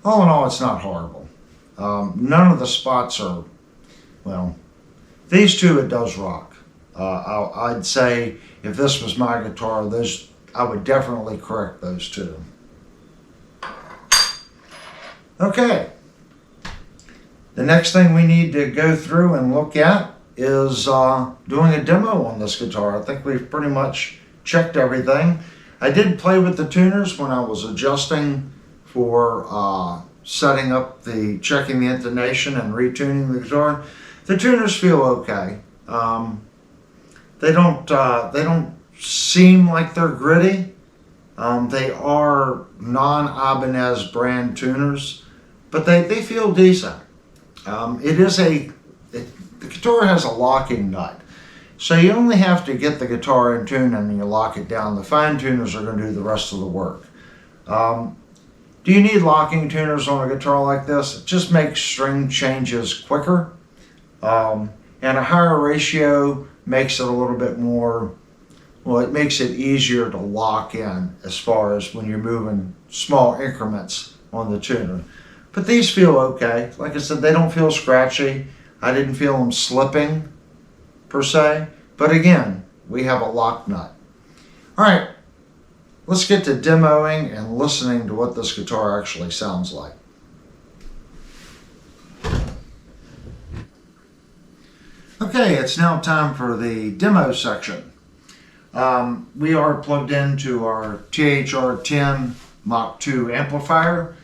All in all, it's not horrible. None of the spots are, well, these two it does rock. I'd say if this was my guitar, I would definitely correct those two. Okay. The next thing we need to go through and look at is doing a demo on this guitar. I think we've pretty much checked everything. I did play with the tuners when I was adjusting for setting up checking the intonation and retuning the guitar. The tuners feel okay. They don't seem like they're gritty. They are non-Ibanez brand tuners, but they feel decent. The guitar has a locking nut. So you only have to get the guitar in tune and you lock it down. The fine tuners are going to do the rest of the work. Do you need locking tuners on a guitar like this? It just makes string changes quicker. And a higher ratio makes it a little bit more, well, it makes it easier to lock in as far as when you're moving small increments on the tuner. But these feel okay. Like I said, they don't feel scratchy. I didn't feel them slipping per se, but again, we have a lock nut. All right, let's get to demoing and listening to what this guitar actually sounds like. Okay, it's now time for the demo section. We are plugged into our THR-10 Mach 2 amplifier,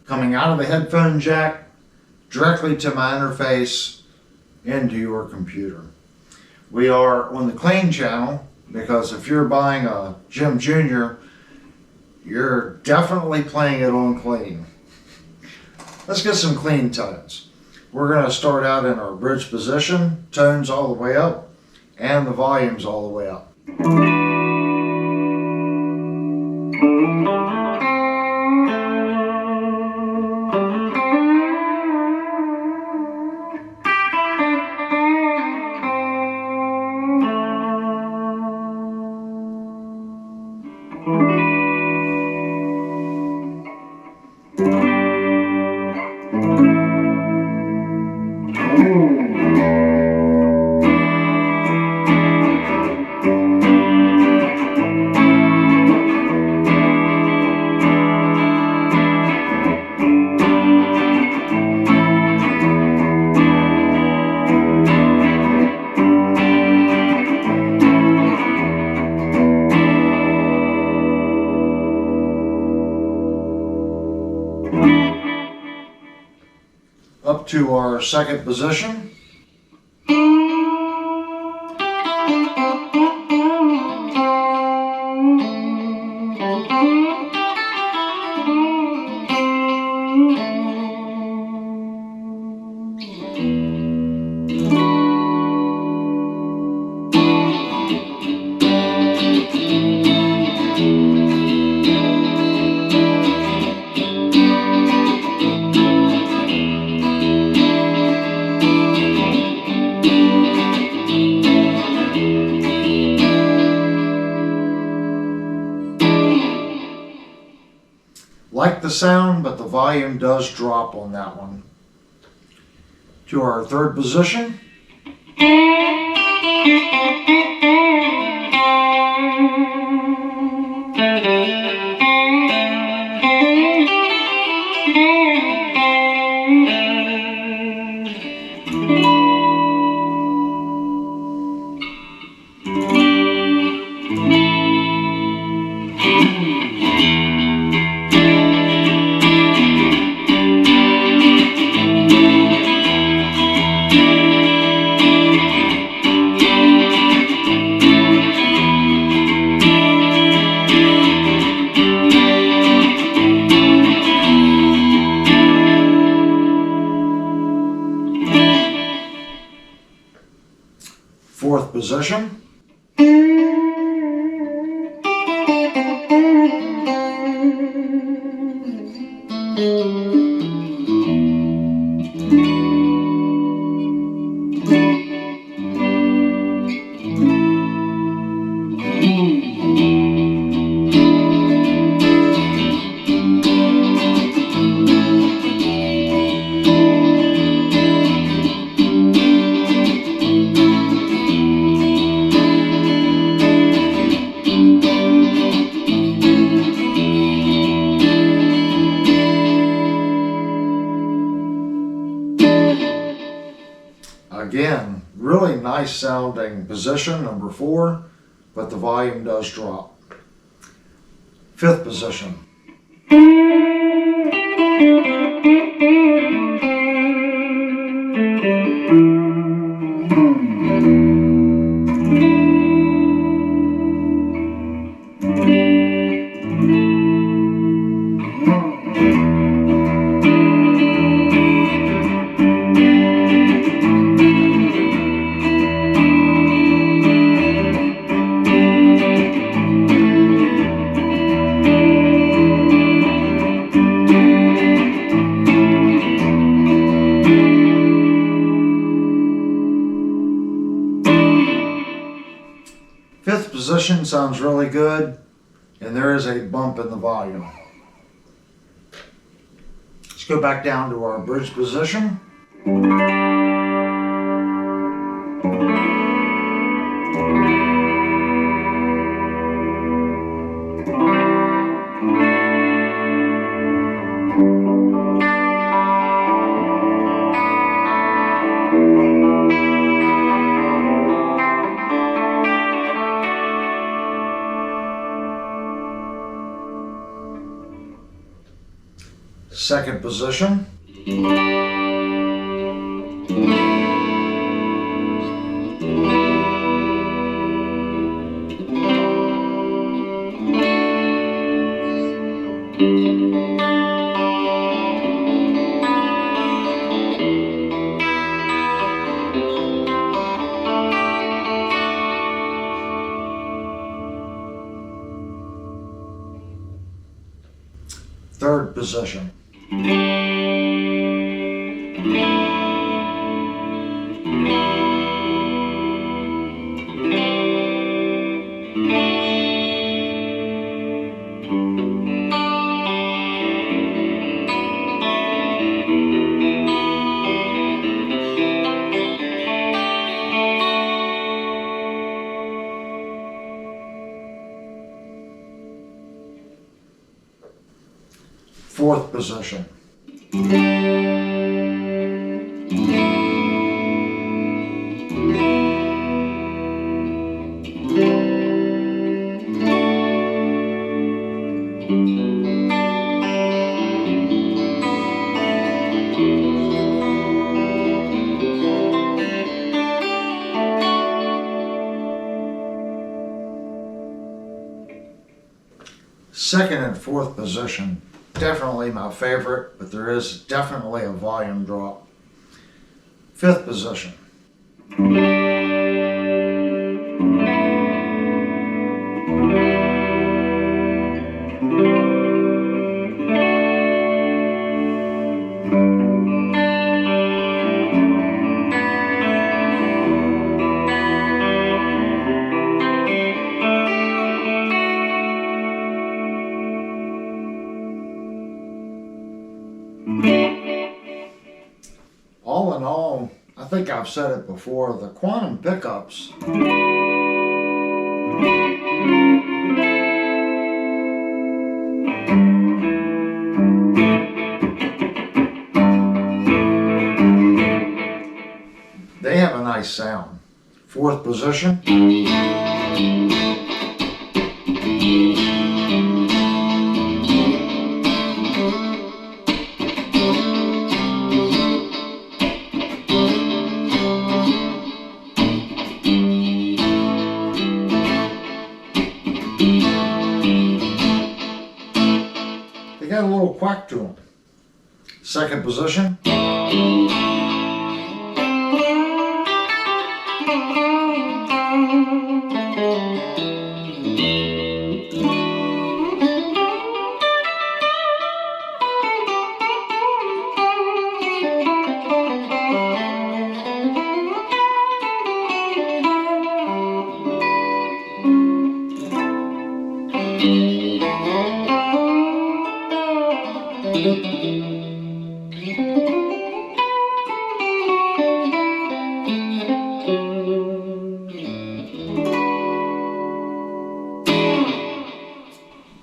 coming out of the headphone jack directly to my interface into your computer. We are on the clean channel because if you're buying a Jem Jr, you're definitely playing it on clean. Let's get some clean tones. We're going to start out in our bridge position, tones all the way up, and the volumes all the way up. Up to our second position. Like the sound, but the volume does drop on that one. To our third position. Fourth position. Again, really nice sounding position, number 4, but the volume does drop. Fifth position. Fifth position sounds really good, and there is a bump in the volume. Let's go back down to our bridge position. Second position. Third position. Fourth position. Second and fourth position, definitely my favorite, but there is definitely a volume drop. Fifth position. All in all, I think I've said it before, the quantum pickups they have a nice sound. Fourth position. They got a little quack to them. Second position.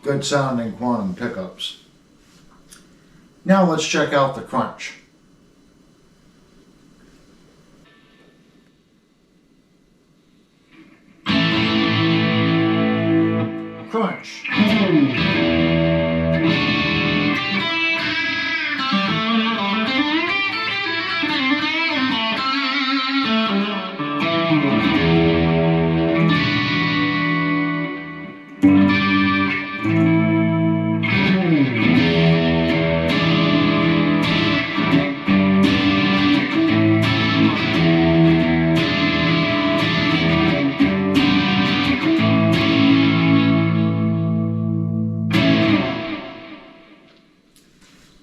Good sounding quantum pickups. Now let's check out the crunch. Crunch.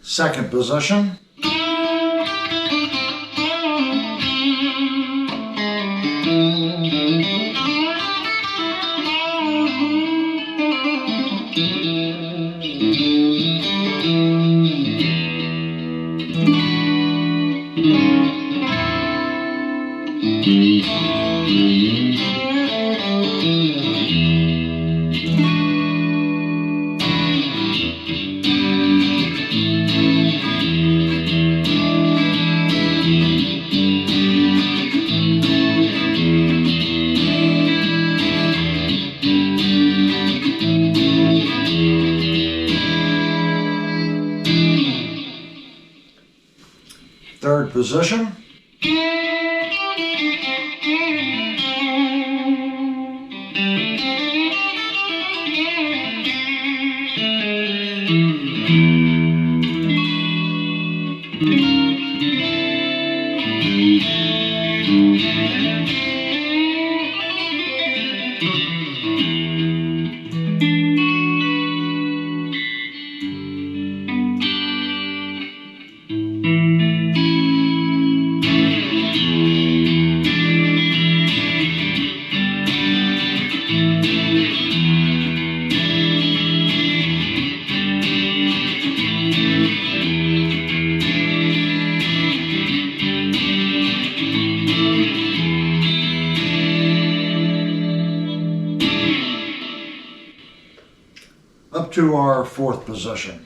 Second position. Third position. Up to our fourth position.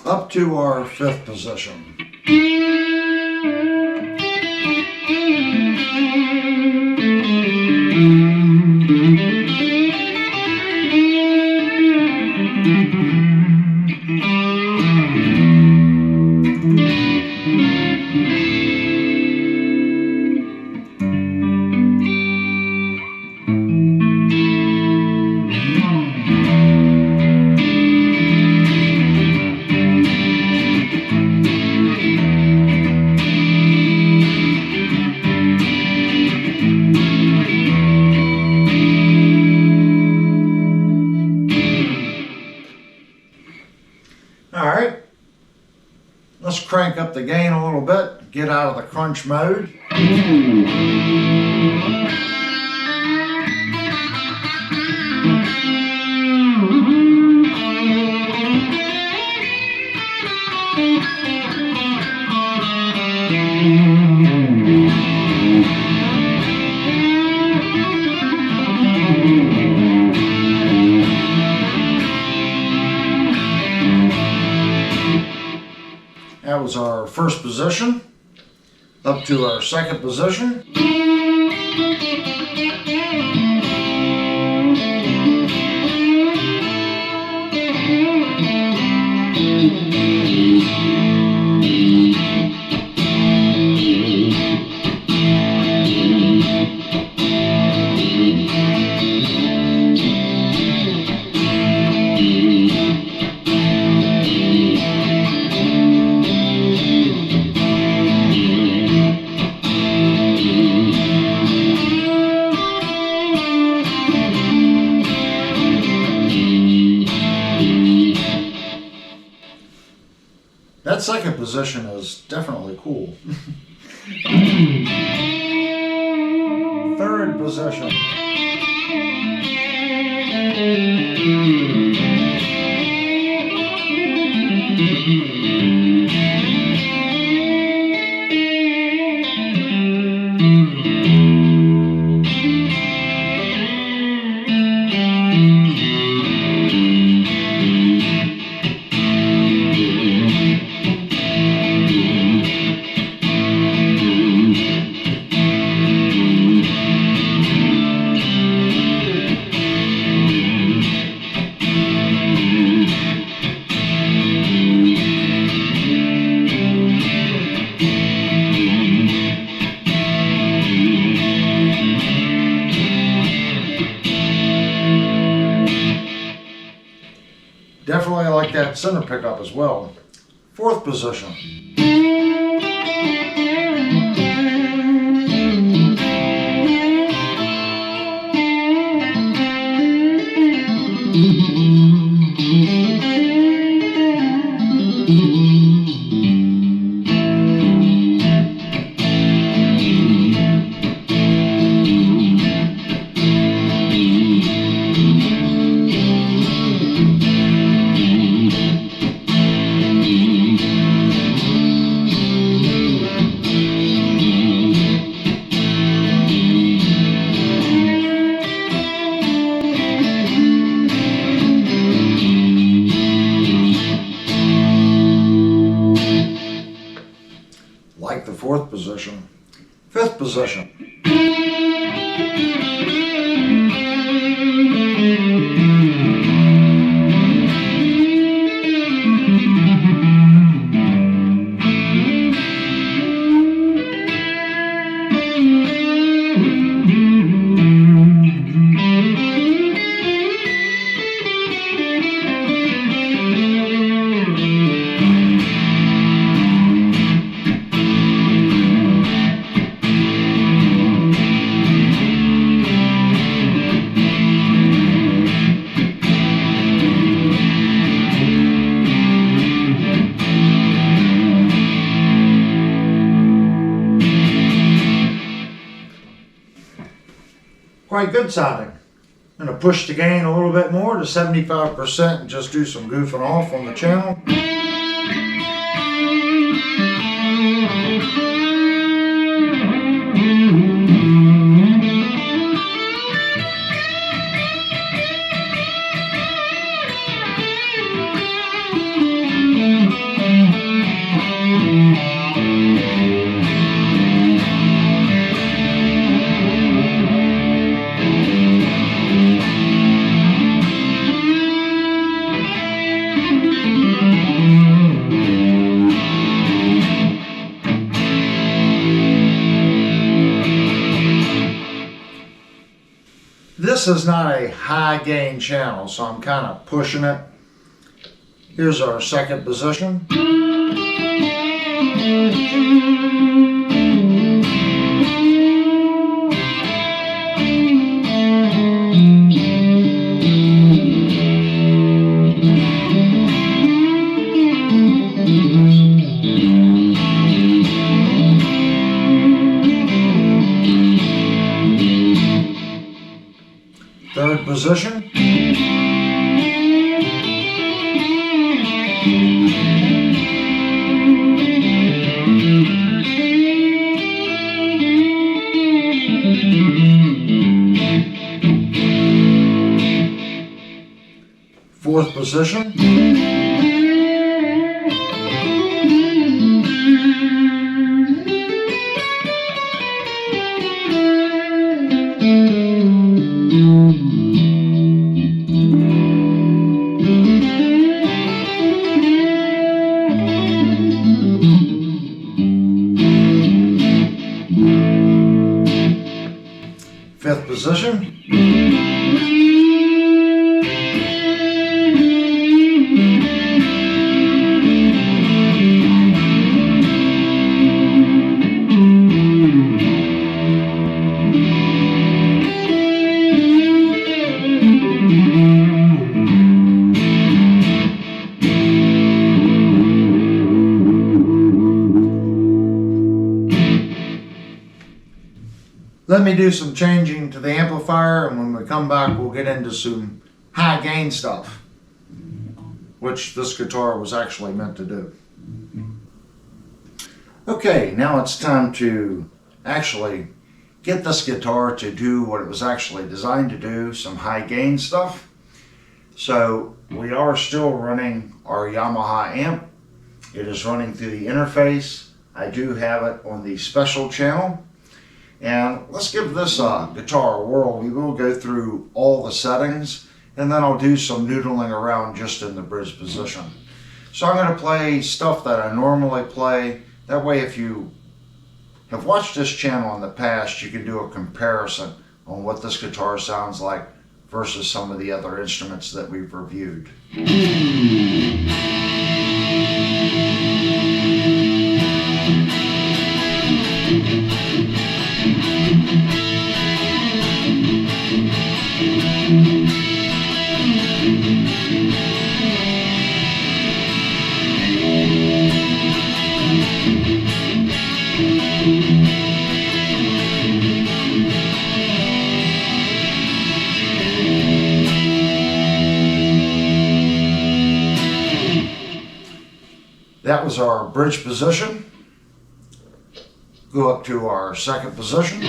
Up to our fifth position. Alright, let's crank up the gain a little bit, get out of the crunch mode. That was our first position. Up to our second position. That second position is definitely cool. Third position. Definitely like that center pickup as well. Fourth position. Like the fourth position. Fifth position. Quite good sounding. I'm going to push the gain a little bit more to 75% and just do some goofing off on the channel. This is not a high gain channel, so I'm kind of pushing it. Here's our second position. Third position. Fourth position. Fifth position. Let me do some changing to the amplifier, and when we come back we'll get into some high gain stuff, which this guitar was actually meant to do. Okay, now it's time to actually get this guitar to do what it was actually designed to do, some high gain stuff. So we are still running our Yamaha amp. It is running through the interface. I do have it on the special channel. And let's give this guitar a whirl. We will go through all the settings, and then I'll do some noodling around just in the bridge position. So I'm going to play stuff that I normally play. That way, if you have watched this channel in the past, you can do a comparison on what this guitar sounds like versus some of the other instruments that we've reviewed. That was our bridge position. Go up to our second position.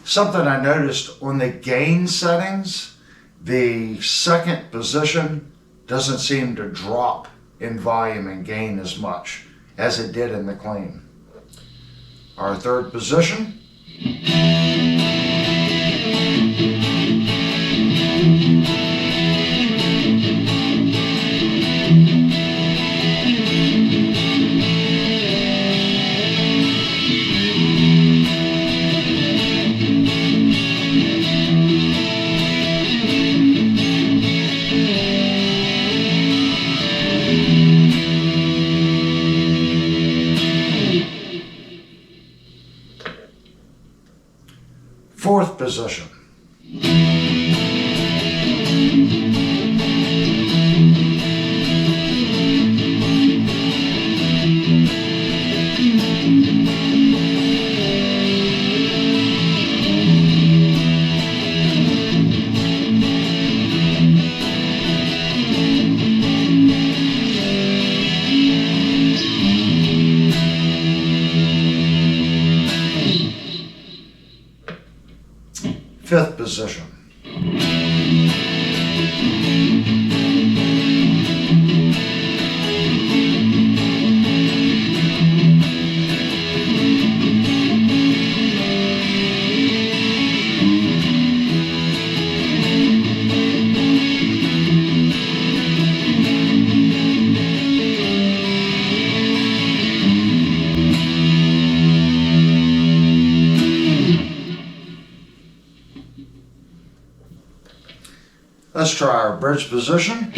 Something I noticed on the gain settings, the second position doesn't seem to drop in volume and gain as much as it did in the clean. Our third position. Fourth position. Fifth position. Let's try our bridge position.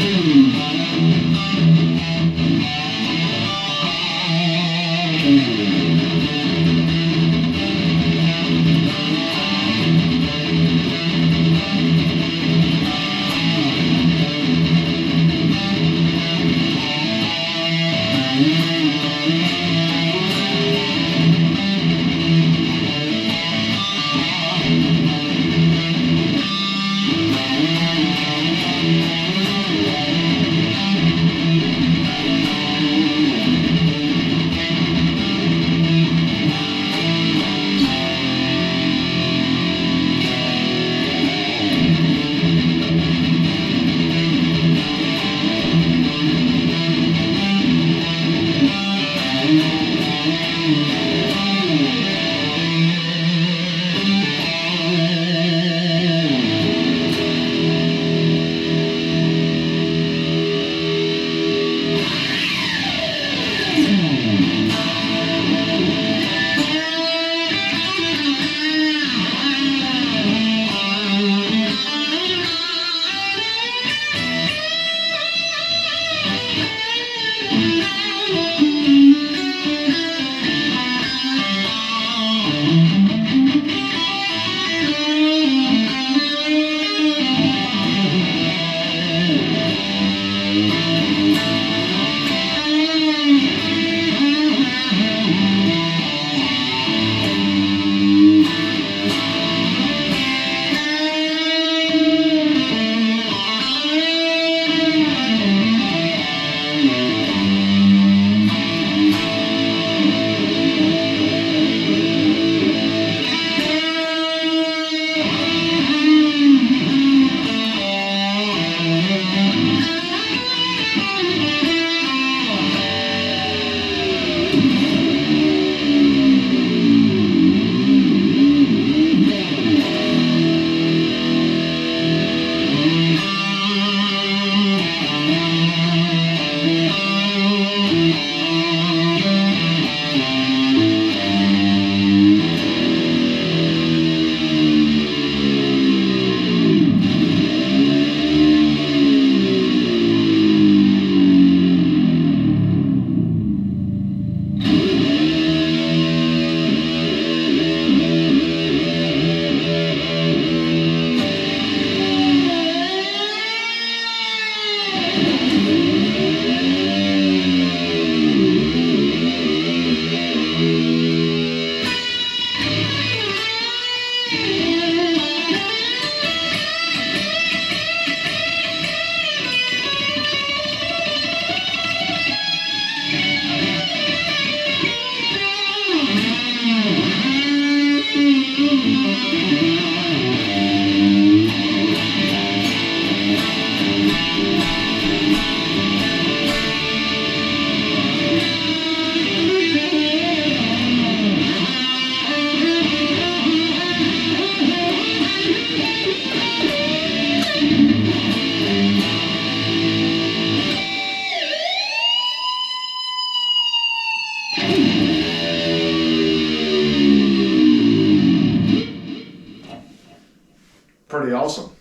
Pretty awesome.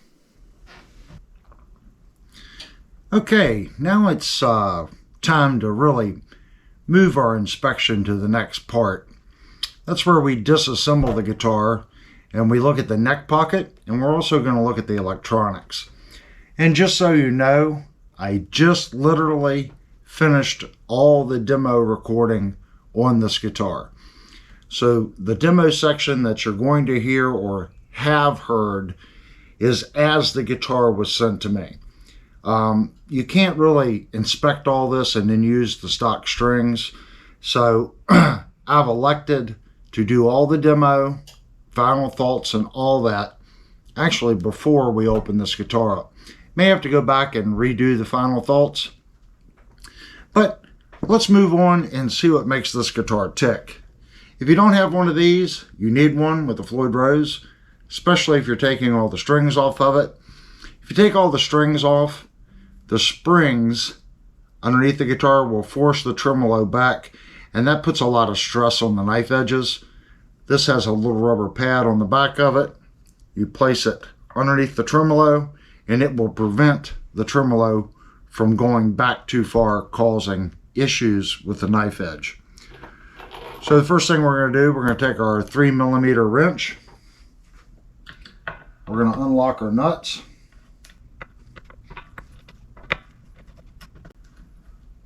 Okay, now it's time to really move our inspection to the next part. That's where we disassemble the guitar and we look at the neck pocket, and we're also going to look at the electronics. And just so you know, I just literally finished all the demo recording on this guitar. So the demo section that you're going to hear or have heard is as the guitar was sent to me. You can't really inspect all this and then use the stock strings. So I've elected to do all the demo, final thoughts and all that actually before we open this guitar up. May have to go back and redo the final thoughts. But let's move on and see what makes this guitar tick. If you don't have one of these, you need one with a Floyd Rose, especially if you're taking all the strings off of it. If you take all the strings off, the springs underneath the guitar will force the tremolo back, and that puts a lot of stress on the knife edges. This has a little rubber pad on the back of it. You place it underneath the tremolo, and it will prevent the tremolo from going back too far, causing issues with the knife edge. So the first thing we're going to do, we're going to take our 3mm wrench. We're going to unlock our nuts.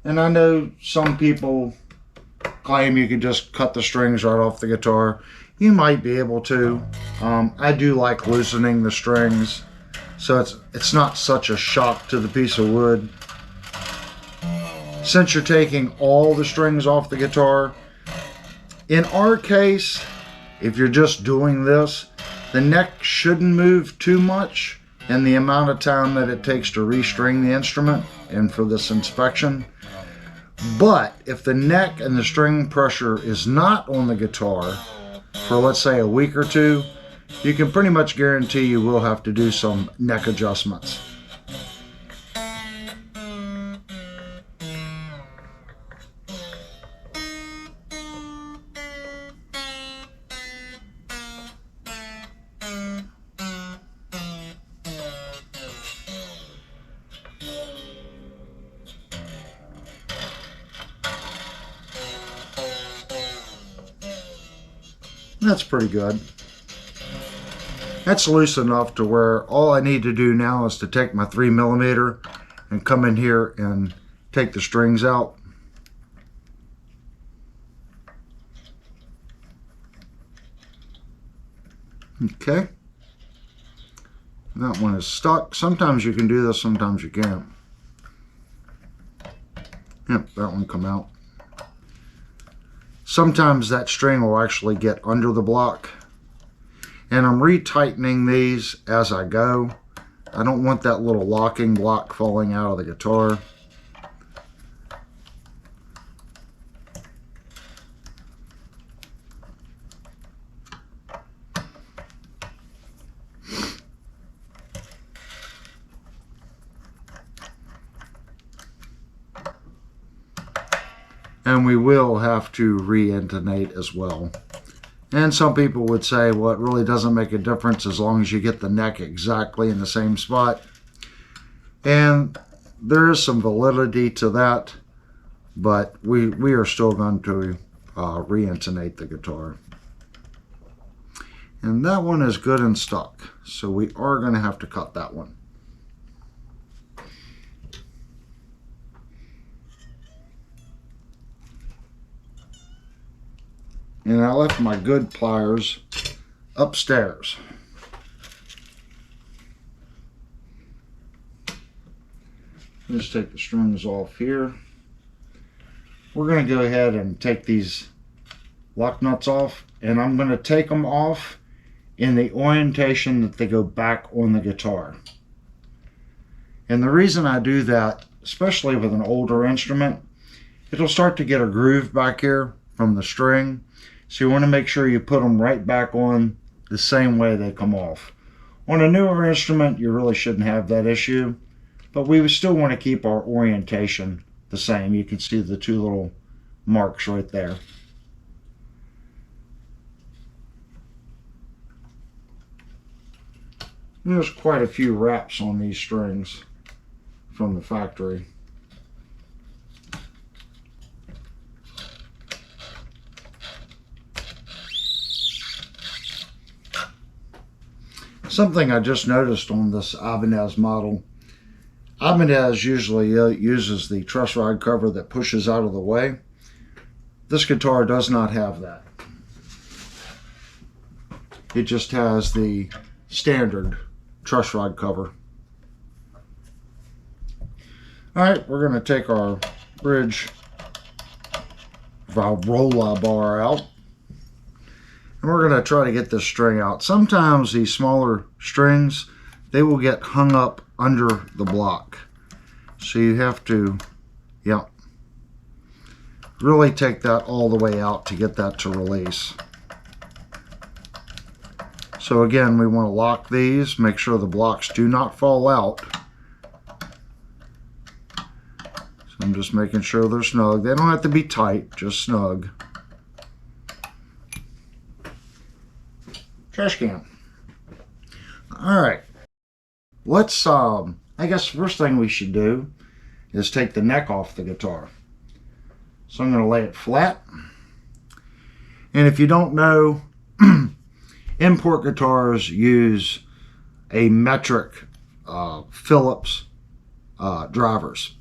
And I know some people claim you can just cut the strings right off the guitar. You might be able to. I do like loosening the strings, so it's not such a shock to the piece of wood. Since you're taking all the strings off the guitar, in our case, if you're just doing this, the neck shouldn't move too much in the amount of time that it takes to restring the instrument and for this inspection. But if the neck and the string pressure is not on the guitar for, let's say, a week or two, you can pretty much guarantee you will have to do some neck adjustments. That's pretty good. That's loose enough to where all I need to do now is to take my 3mm and come in here and take the strings out. Okay. That one is stuck. Sometimes you can do this, sometimes you can't. Yep, that one come out. Sometimes that string will actually get under the block. And I'm retightening these as I go. I don't want that little locking block falling out of the guitar. And we will have to re-intonate as well. And some people would say, well, it really doesn't make a difference as long as you get the neck exactly in the same spot. And there is some validity to that, but we are still going to re-intonate the guitar. And that one is good and stuck, so we are going to have to cut that one. And I left my good pliers upstairs. Just take the strings off here. We're going to go ahead and take these lock nuts off, and I'm going to take them off in the orientation that they go back on the guitar. And the reason I do that, especially with an older instrument, it'll start to get a groove back here from the string. So you want to make sure you put them right back on the same way they come off. On a newer instrument, you really shouldn't have that issue, but we still want to keep our orientation the same. You can see the two little marks right there. There's quite a few wraps on these strings from the factory. Something I just noticed on this Ibanez model, Ibanez usually uses the truss rod cover that pushes out of the way. This guitar does not have that. It just has the standard truss rod cover. Alright, we're going to take our bridge vibrola bar out. And we're going to try to get this string out. Sometimes these smaller strings, they will get hung up under the block. So you have to, really take that all the way out to get that to release. So again, we want to lock these, make sure the blocks do not fall out. So I'm just making sure they're snug. They don't have to be tight, just snug. Trash can. Alright. Let's, I guess the first thing we should do is take the neck off the guitar. So I'm going to lay it flat. And if you don't know, import guitars use a metric Phillips drivers.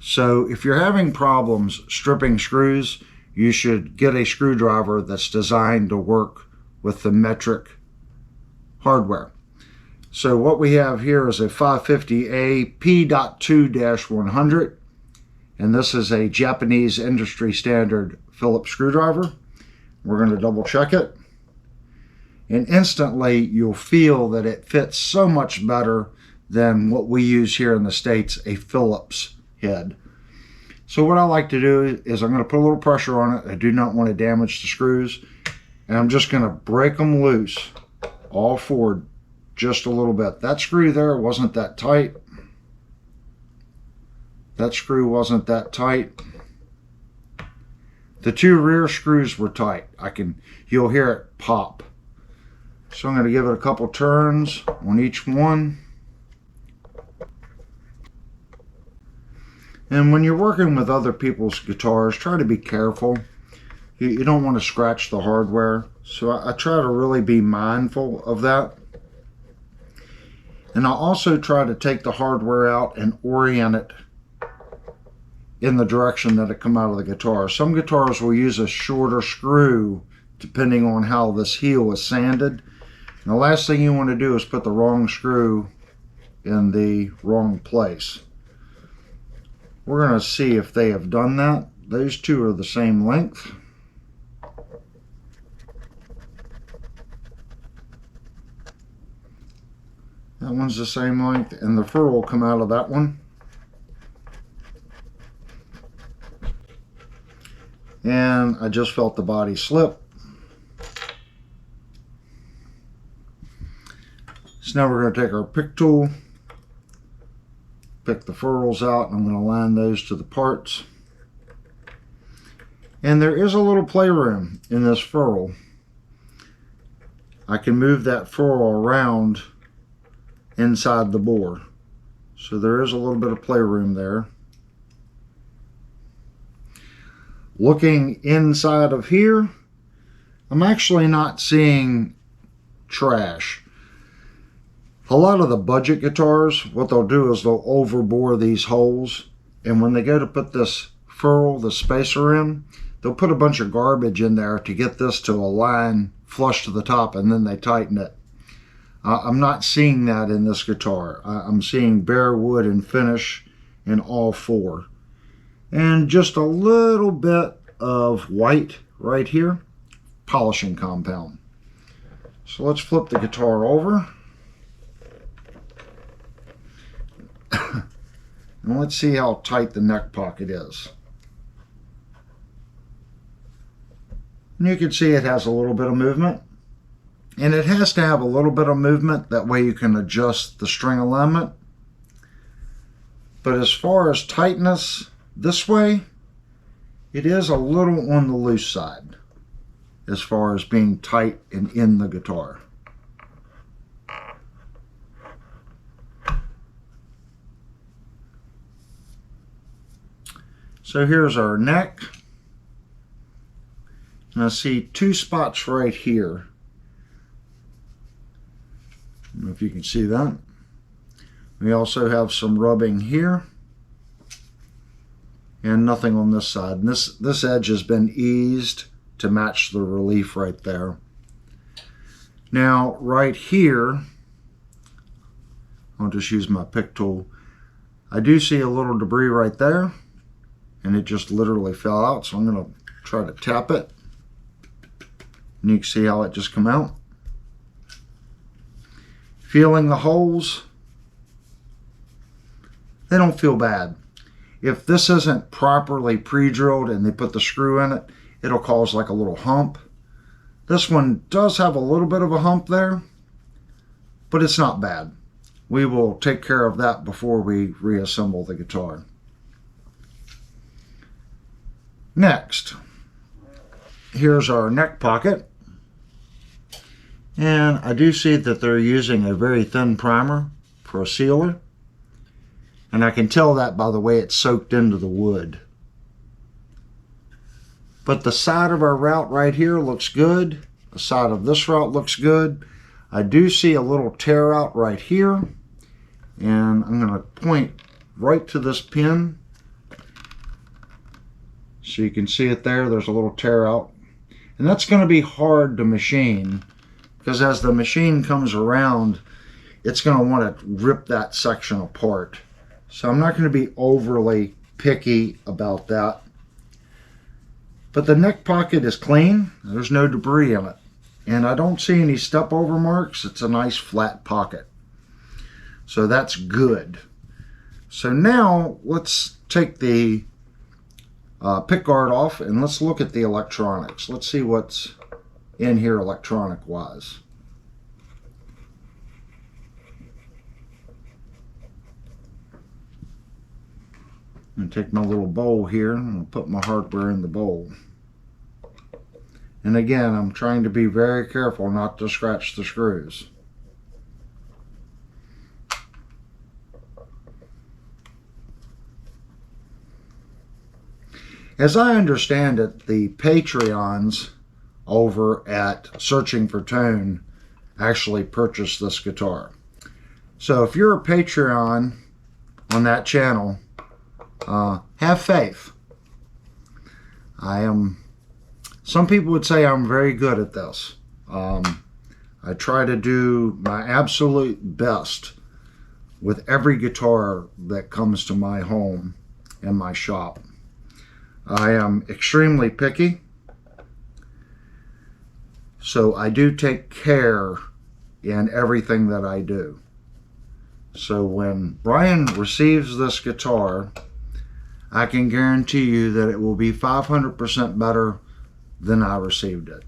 So if you're having problems stripping screws, you should get a screwdriver that's designed to work with the metric hardware. So what we have here is a 550A P.2-100, and this is a Japanese industry standard Phillips screwdriver. We're going to double check it, and instantly you'll feel that it fits so much better than what we use here in the States, a Phillips head. So what I like to do is I'm going to put a little pressure on it. I do not want to damage the screws, and I'm just going to break them loose all forward just a little bit. That screw there wasn't that tight. That screw wasn't that tight. The two rear screws were tight. You'll hear it pop. So I'm going to give it a couple turns on each one. And when you're working with other people's guitars, try to be careful. You don't want to scratch the hardware. So I try to really be mindful of that. And I also try to take the hardware out and orient it in the direction that it come out of the guitar. Some guitars will use a shorter screw depending on how this heel is sanded. And the last thing you want to do is put the wrong screw in the wrong place. We're going to see if they have done that. Those two are the same length. That one's the same length, and the fur will come out of that one. And I just felt the body slip. So now we're going to take our pick tool, pick the furls out, and I'm going to line those to the parts. And there is a little playroom in this furl. I can move that furl around inside the bore. So there is a little bit of playroom there. Looking inside of here, I'm actually not seeing trash. A lot of the budget guitars, what they'll do is they'll overbore these holes, and when they go to put this furl, the spacer in, they'll put a bunch of garbage in there to get this to align flush to the top, and then they tighten it. I'm not seeing that in this guitar. I'm seeing bare wood and finish in all four. And just a little bit of white right here, polishing compound. So let's flip the guitar over. And let's see how tight the neck pocket is. And you can see it has a little bit of movement. And it has to have a little bit of movement, that way you can adjust the string alignment. But as far as tightness this way, it is a little on the loose side as far as being tight and in the guitar. So here's our neck. And I see two spots right here. I don't know if you can see that. We also have some rubbing here. And nothing on this side. And this edge has been eased to match the relief right there. Now, right here, I'll just use my pick tool. I do see a little debris right there, and it just literally fell out. So I'm going to try to tap it. And you can see how it just come out. Feeling the holes, they don't feel bad. If this isn't properly pre-drilled and they put the screw in it, it'll cause like a little hump. This one does have a little bit of a hump there, but it's not bad. We will take care of that before we reassemble the guitar. Next, here's our neck pocket. And I do see that they're using a very thin primer for a sealer. And I can tell that by the way it's soaked into the wood. But the side of our route right here looks good. The side of this route looks good. I do see a little tear out right here. And I'm going to point right to this pin. So you can see it there. There's a little tear out. And that's going to be hard to machine, because as the machine comes around, it's going to want to rip that section apart. So I'm not going to be overly picky about that. But the neck pocket is clean. There's no debris in it. And I don't see any step over marks. It's a nice flat pocket. So that's good. So now let's take the pick guard off and let's look at the electronics. Let's see what's in here electronic wise. I'm going to take my little bowl here and I'll put my hardware in the bowl. And again, I'm trying to be very careful not to scratch the screws. As I understand it, the Patreons over at Searching for Tone actually purchased this guitar. So if you're a Patreon on that channel, have faith. Some people would say I'm very good at this. I try to do my absolute best with every guitar that comes to my home and my shop. I am extremely picky, so I do take care in everything that I do. So when Brian receives this guitar, I can guarantee you that it will be 500% better than I received it.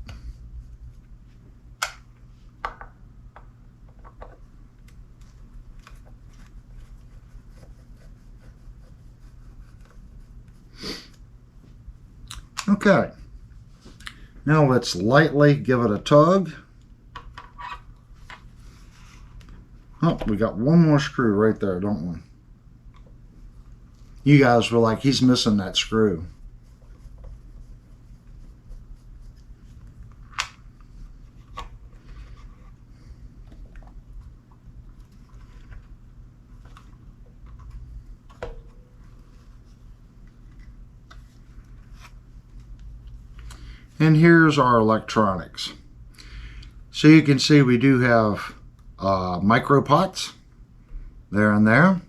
Okay, now let's lightly give it a tug. Oh, we got one more screw right there, don't we? You guys were like, he's missing that screw. And here's our electronics. So you can see we do have micro pots there and there.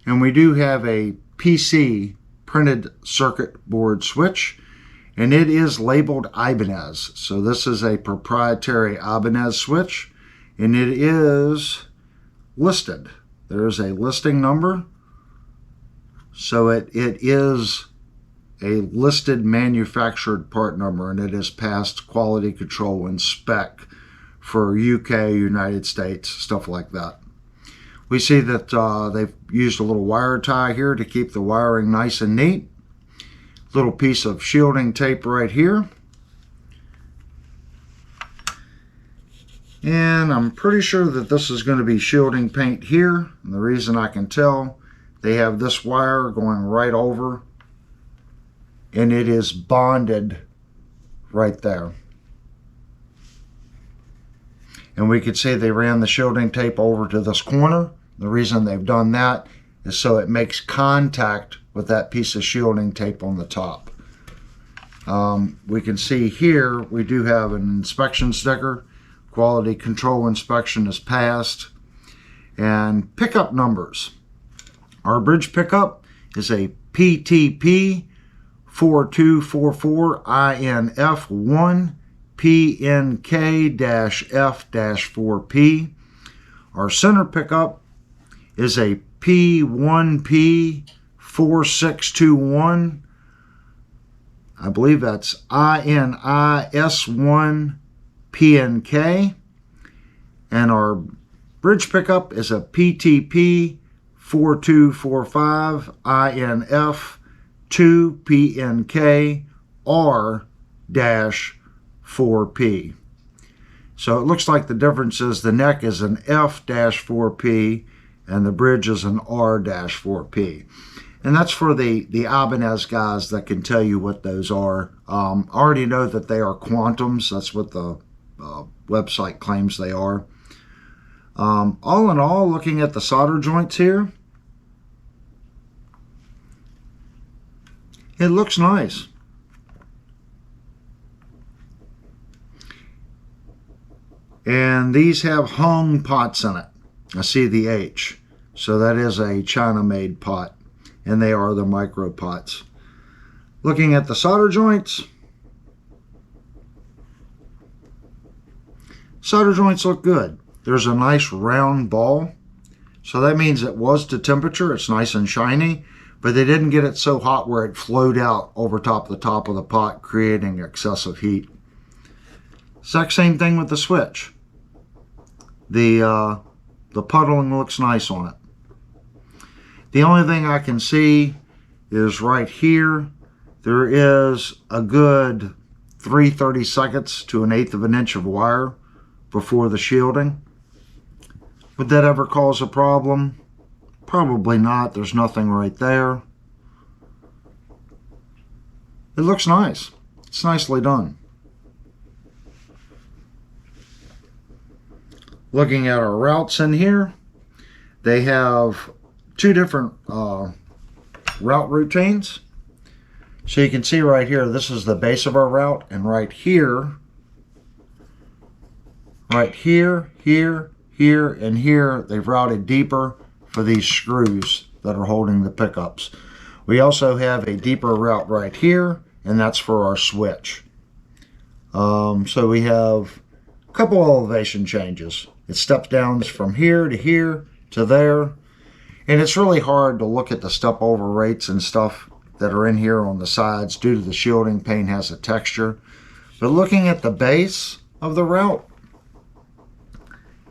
And we do have a PC printed circuit board switch. And it is labeled Ibanez. So this is a proprietary Ibanez switch. And it is listed. There's a listing number. So it is a listed manufactured part number, and it has passed quality control and spec for UK, United States, stuff like that. We see that they've used a little wire tie here to keep the wiring nice and neat. little piece of shielding tape right here. And I'm pretty sure that this is going to be shielding paint here. And the reason I can tell, they have this wire going right over, and it is bonded right there. And we could see they ran the shielding tape over to this corner. The reason they've done that is so it makes contact with that piece of shielding tape on the top. We can see here we do have an inspection sticker. Quality control inspection is passed. And pickup numbers. Our bridge pickup is a PTP 4244INF1 PNK-F-4P. Our center pickup is a P1P4621. I believe that's INIS1 PNK. And our bridge pickup is a PTP 4245 INF2 PNK R-4P. So it looks like the difference is the neck is an F-4P and the bridge is an R-4P. And that's for the Ibanez guys that can tell you what those are. I already know that they are quantums. That's what the website claims they are. All in all, looking at the solder joints here, it looks nice. And these have hung pots in it. I see the H. So that is a China-made pot. And they are the micro pots. Looking at the solder joints, look good. There's a nice round ball. So that means it was to temperature. It's nice and shiny. But they didn't get it so hot where it flowed out over the top of the pot, creating excessive heat. Exact same thing with the switch. The puddling looks nice on it. The only thing I can see is right here, there is a good 3/32 to 1/8 of an inch of wire before the shielding. Would that ever cause a problem? Probably not. There's nothing right there. It looks nice. It's nicely done. Looking at our routes in here, they have two different route routines. So you can see right here, this is the base of our route, and right here, here, and here, they've routed deeper for these screws that are holding the pickups. We also have a deeper route right here, and that's for our switch. So we have a couple elevation changes. It steps down from here to there. And it's really hard to look at the step over rates and stuff that are in here on the sides due to the shielding paint has a texture. But looking at the base of the route,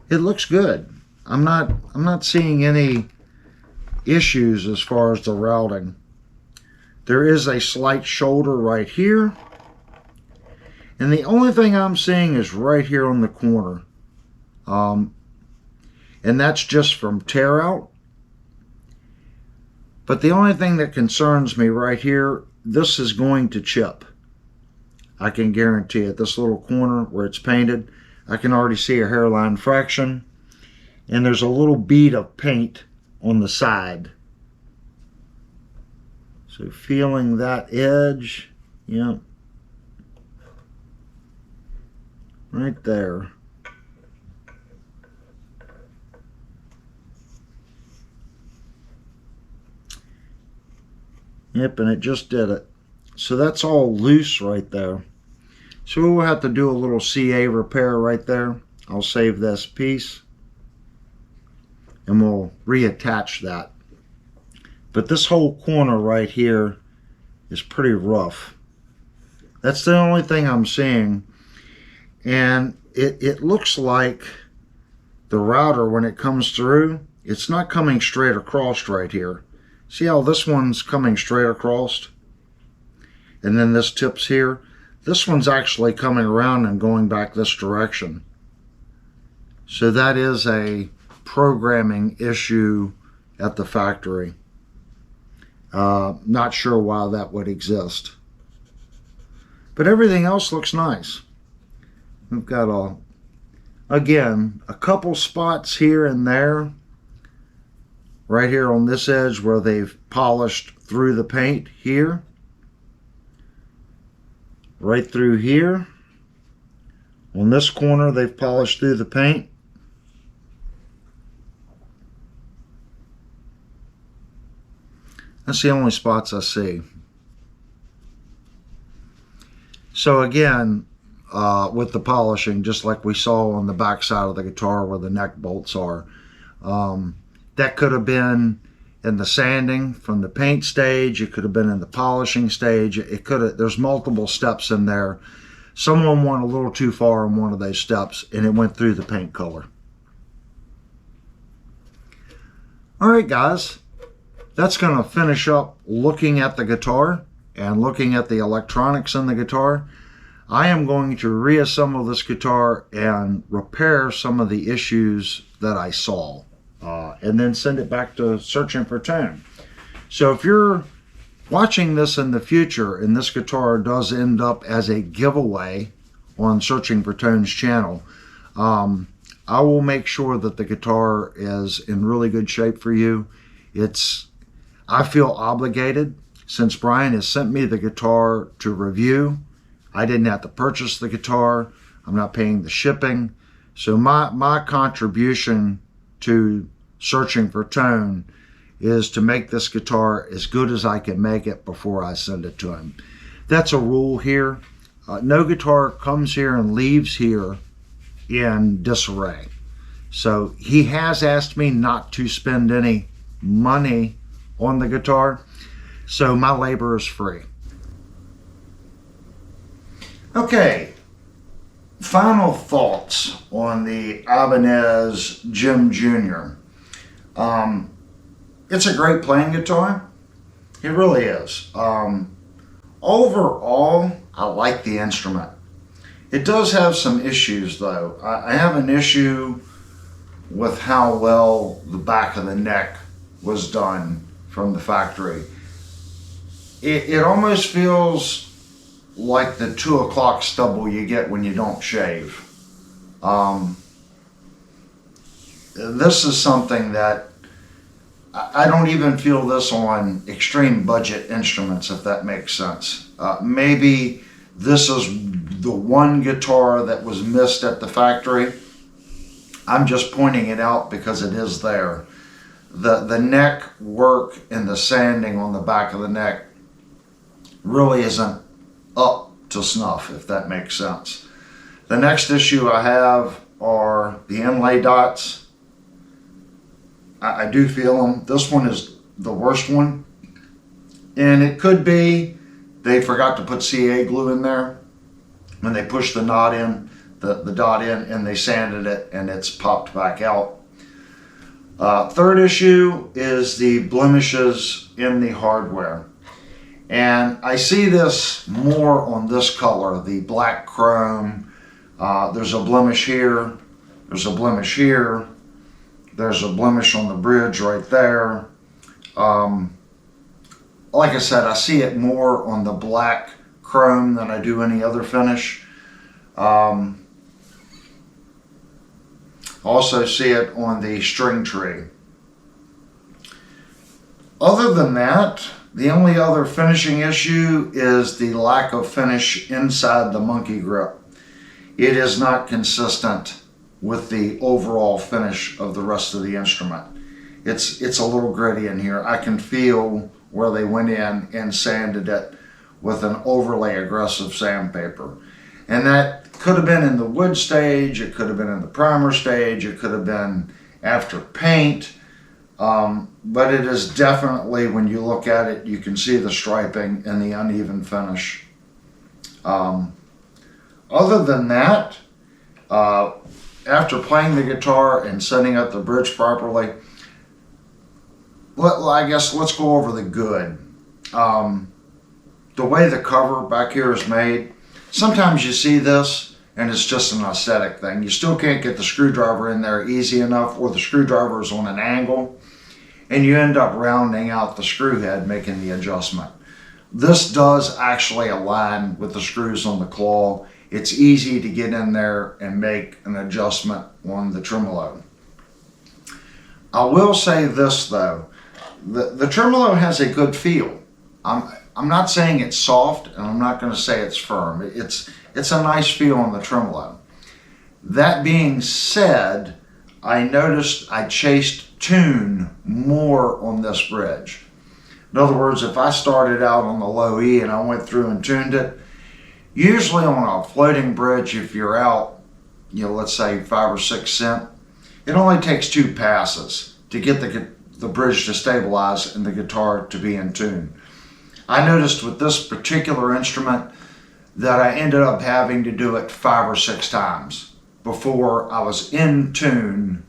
it looks good. I'm not seeing any issues as far as the routing. There is a slight shoulder right here. And the only thing I'm seeing is right here on the corner. And that's just from tear out. But the only thing that concerns me right here, this is going to chip. I can guarantee it. This little corner where it's painted, I can already see a hairline fraction. And there's a little bead of paint on the side. So feeling that edge, yeah, right there. Yep, and it just did it. So that's all loose right there. So we'll have to do a little CA repair right there. I'll save this piece and we'll reattach that. But this whole corner right here is pretty rough. That's the only thing I'm seeing. And it looks like the router, when it comes through, it's not coming straight across right here. See how this one's coming straight across? and then this tips here. This one's actually coming around and going back this direction. So that is a programming issue at the factory. Not sure why that would exist. But everything else looks nice. We've got again, a couple spots here and there. Right here on this edge where they've polished through the paint here. Right through here. On this corner they've polished through the paint. That's the only spots I see. So again, with the polishing, just like we saw on the back side of the guitar where the neck bolts are, that could have been in the sanding from the paint stage. It could have been in the polishing stage. It could have. There's multiple steps in there. Someone went a little too far in one of those steps, and it went through the paint color. All right, guys. That's going to finish up looking at the guitar and looking at the electronics in the guitar. I am going to reassemble this guitar and repair some of the issues that I saw, and then send it back to Searching for Tone. So if you're watching this in the future and this guitar does end up as a giveaway on Searching for Tone's channel, I will make sure that the guitar is in really good shape for you. I feel obligated, since Brian has sent me the guitar to review. I didn't have to purchase the guitar. I'm not paying the shipping. So my contribution to Searching for Tone is to make this guitar as good as I can make it before I send it to him. That's a rule here. No guitar comes here and leaves here in disarray. So he has asked me not to spend any money on the guitar, so my labor is free. Okay, final thoughts on the Ibanez Jem Jr. It's a great playing guitar. It really is. Overall, I like the instrument. It does have some issues though. I have an issue with how well the back of the neck was done from the factory. It almost feels like the 2 o'clock stubble you get when you don't shave. This is something that I don't even feel this on extreme budget instruments, if that makes sense. Maybe this is the one guitar that was missed at the factory. I'm just pointing it out because it is there. The neck work and the sanding on the back of the neck really isn't up to snuff, if that makes sense. The next issue I have are the inlay dots. I do feel them. This one is the worst one. And it could be they forgot to put CA glue in there when they pushed the dot in, and they sanded it and it's popped back out. Third issue is the blemishes in the hardware. And I see this more on this color, the black chrome. There's a blemish here, there's a blemish here, there's a blemish on the bridge right there. Like I said, I see it more on the black chrome than I do any other finish. Also see it on the string tree. Other than that, the only other finishing issue is the lack of finish inside the monkey grip. It is not consistent with the overall finish of the rest of the instrument. It's a little gritty in here. I can feel where they went in and sanded it with an overly aggressive sandpaper. And that could have been in the wood stage, it could have been in the primer stage, it could have been after paint. But it is definitely, when you look at it, you can see the striping and the uneven finish. Other than that, after playing the guitar and setting up the bridge properly, I guess let's go over the good. the way the cover back here is made, sometimes you see this and it's just an aesthetic thing. You still can't get the screwdriver in there easy enough, or the screwdriver is on an angle, and you end up rounding out the screw head, making the adjustment. This does actually align with the screws on the claw. It's easy to get in there and make an adjustment on the tremolo. I will say this though, the tremolo has a good feel. I'm not saying it's soft, and I'm not going to say it's firm. It's a nice feel on the tremolo. That being said, I noticed I chased tune more on this bridge. In other words, if I started out on the low E and I went through and tuned it, usually on a floating bridge, if you're out, let's say 5 or 6 cent, it only takes 2 passes to get the bridge to stabilize and the guitar to be in tune. I noticed with this particular instrument that I ended up having to do it 5 or 6 times before I was in tune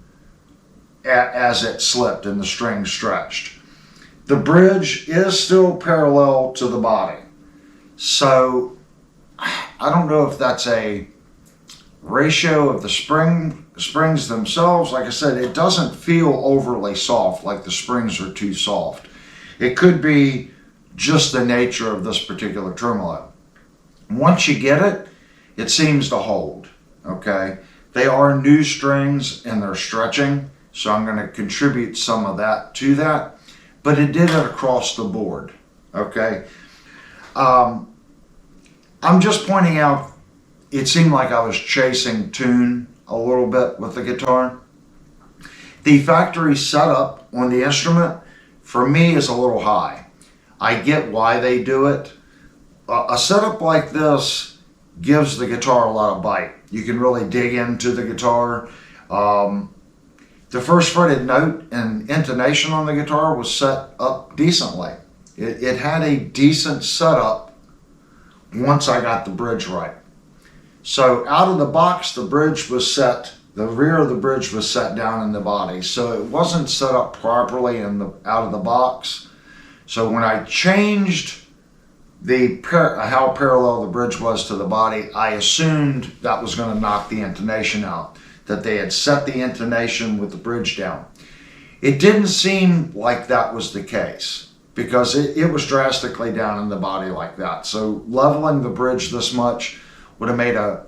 as it slipped and the string stretched. The bridge is still parallel to the body, so I don't know if that's a ratio of the springs themselves. Like I said, it doesn't feel overly soft, like the springs are too soft. It could be just the nature of this particular tremolo. Once you get it, it seems to hold, okay? They are new strings and they're stretching, so I'm going to contribute some of that to that, but it did it across the board, okay? I'm just pointing out, it seemed like I was chasing tune a little bit with the guitar. The factory setup on the instrument, for me, is a little high. I get why they do it. A setup like this gives the guitar a lot of bite. You can really dig into the guitar. The first fretted note and intonation on the guitar was set up decently. It had a decent setup once I got the bridge right. So out of the box, the bridge was set, the rear of the bridge was set down in the body. So it wasn't set up properly out of the box. So when I changed how parallel the bridge was to the body, I assumed that was going to knock the intonation out, that they had set the intonation with the bridge down. It didn't seem like that was the case, because it was drastically down in the body like that. So leveling the bridge this much would have made a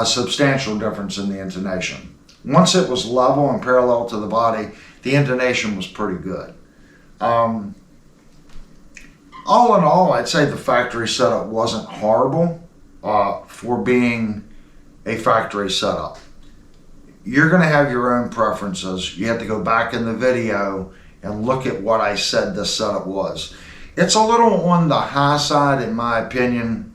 substantial difference in the intonation. Once it was level and parallel to the body, the intonation was pretty good. All in all, I'd say the factory setup wasn't horrible for being a factory setup. You're going to have your own preferences. You have to go back in the video and look at what I said this setup was. It's a little on the high side, in my opinion,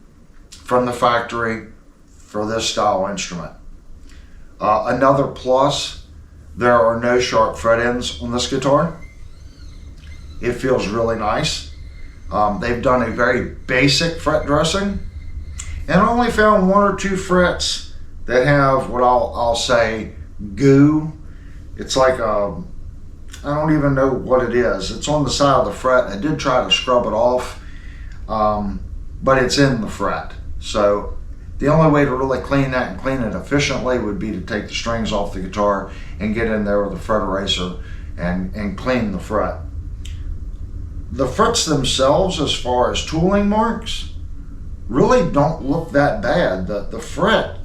from the factory for this style instrument. Another plus, there are no sharp fret ends on this guitar. It feels really nice. They've done a very basic fret dressing, and I only found 1 or 2 frets that have what I'll say goo. It's like I don't even know what it is. It's on the side of the fret. I did try to scrub it off, but it's in the fret. So the only way to really clean that and clean it efficiently would be to take the strings off the guitar and get in there with a fret eraser and clean the fret. The frets themselves, as far as tooling marks, really don't look that bad. The fret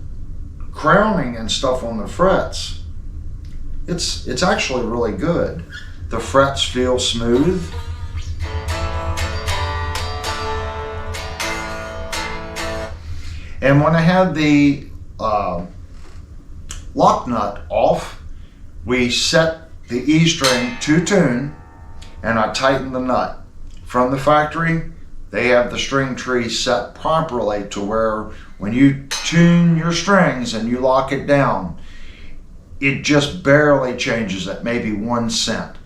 crowning and stuff on the frets, it's actually really good. The frets feel smooth. And when I had the lock nut off, we set the E string to tune, and I tightened the nut. From the factory, they have the string tree set properly to where when you tune your strings and you lock it down, it just barely changes it, maybe 1 cent.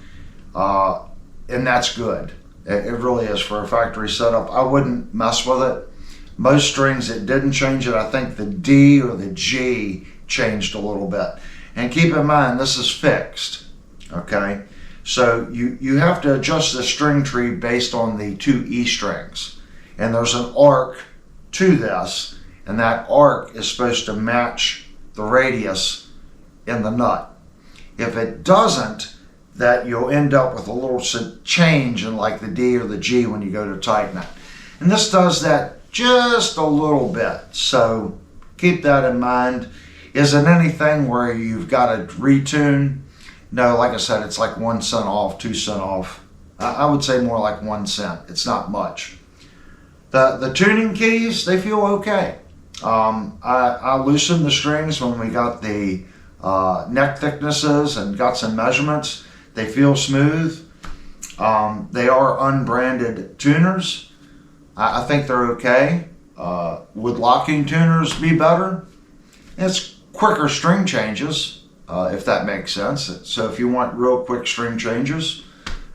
And that's good. It really is for a factory setup. I wouldn't mess with it. Most strings, it didn't change it. I think the D or the G changed a little bit. And keep in mind, this is fixed, okay? So you have to adjust the string tree based on the 2 E strings. and there's an arc to this, and that arc is supposed to match the radius in the nut. If it doesn't, that you'll end up with a little change in like the D or the G when you go to tighten it. And this does that just a little bit, so keep that in mind. Is it anything where you've got to retune? No, like I said, it's like 1 cent off, 2 cent off. I would say more like 1 cent. It's not much. The tuning keys, they feel okay. I loosened the strings when we got the neck thicknesses and got some measurements. They feel smooth. They are unbranded tuners. I think they're okay. Would locking tuners be better? It's quicker string changes, if that makes sense. So if you want real quick string changes,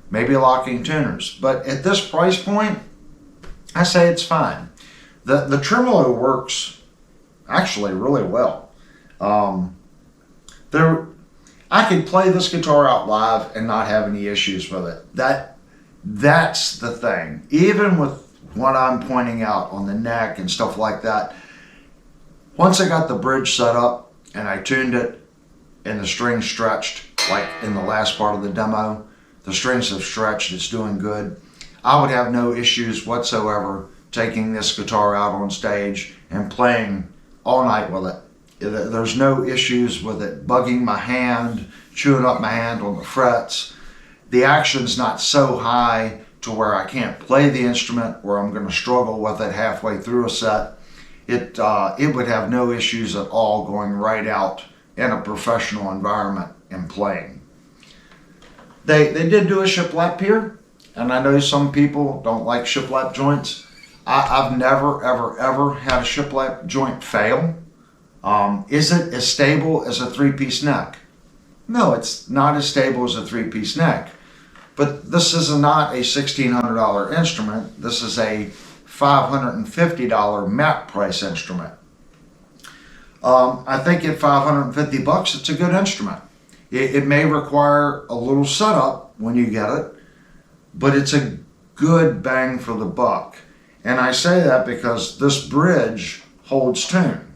maybe locking tuners. But at this price point, I say it's fine. The tremolo works actually really well. I could play this guitar out live and not have any issues with it. That's the thing. Even with what I'm pointing out on the neck and stuff like that, once I got the bridge set up and I tuned it and the strings stretched, like in the last part of the demo, the strings have stretched, it's doing good. I would have no issues whatsoever taking this guitar out on stage and playing all night with it. There's no issues with it bugging my hand, chewing up my hand on the frets. The action's not so high to where I can't play the instrument, or I'm going to struggle with it halfway through a set. It would have no issues at all going right out in a professional environment and playing. They did do a shiplap here, and I know some people don't like shiplap joints. I've never, ever had a shiplap joint fail. Is it as stable as a 3-piece neck? No, it's not as stable as a 3-piece neck. But this is not a $1,600 instrument. This is a $550 map price instrument. I think at $550, it's a good instrument. It may require a little setup when you get it, but it's a good bang for the buck. And I say that because this bridge holds tune.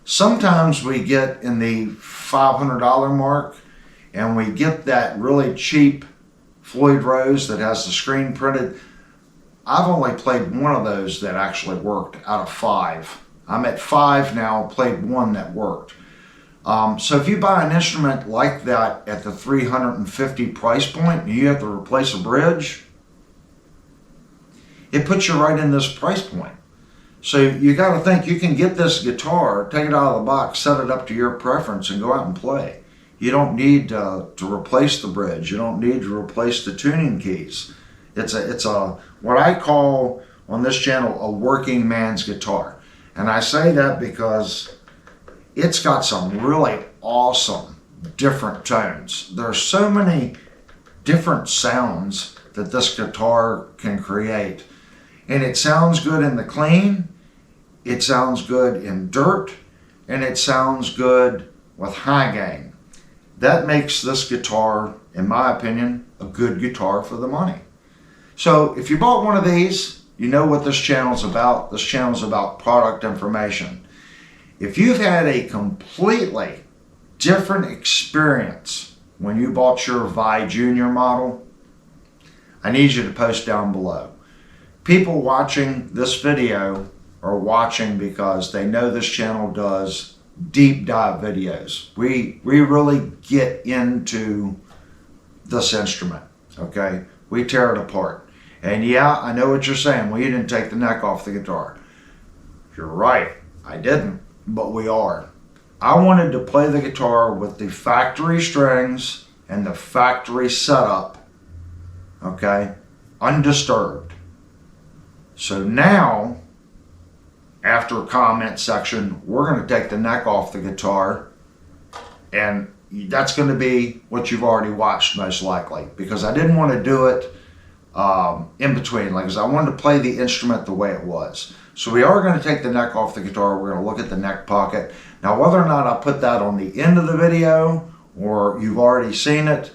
Sometimes we get in the $500 mark and we get that really cheap Floyd Rose that has the screen printed. I've only played one of those that actually worked out of 5. I'm at 5 now, played one that worked. So if you buy an instrument like that at the $350 price point and you have to replace a bridge, it puts you right in this price point. So you got to think you can get this guitar, take it out of the box, set it up to your preference, and go out and play. You don't need to replace the bridge. You don't need to replace the tuning keys. It's a what I call on this channel a working man's guitar. And I say that because it's got some really awesome different tones. There are so many different sounds that this guitar can create. And it sounds good in the clean, it sounds good in dirt, and it sounds good with high gain. That makes this guitar, in my opinion, a good guitar for the money. So if you bought one of these, you know what this channel's about. This channel's about product information. If you've had a completely different experience when you bought your Vi Jr. model, I need you to post down below. People watching this video are watching because they know this channel does deep dive videos. We really get into this instrument, okay? We tear it apart. And yeah, I know what you're saying. Well, you didn't take the neck off the guitar. You're right, I didn't, but we are. I wanted to play the guitar with the factory strings and the factory setup, okay, undisturbed. So now, after a comment section, we're going to take the neck off the guitar, and that's going to be what you've already watched most likely, because I didn't want to do it in between, like, because I wanted to play the instrument the way it was. So we are going to take the neck off the guitar. We're going to look at the neck pocket. Now, whether or not I put that on the end of the video or you've already seen it,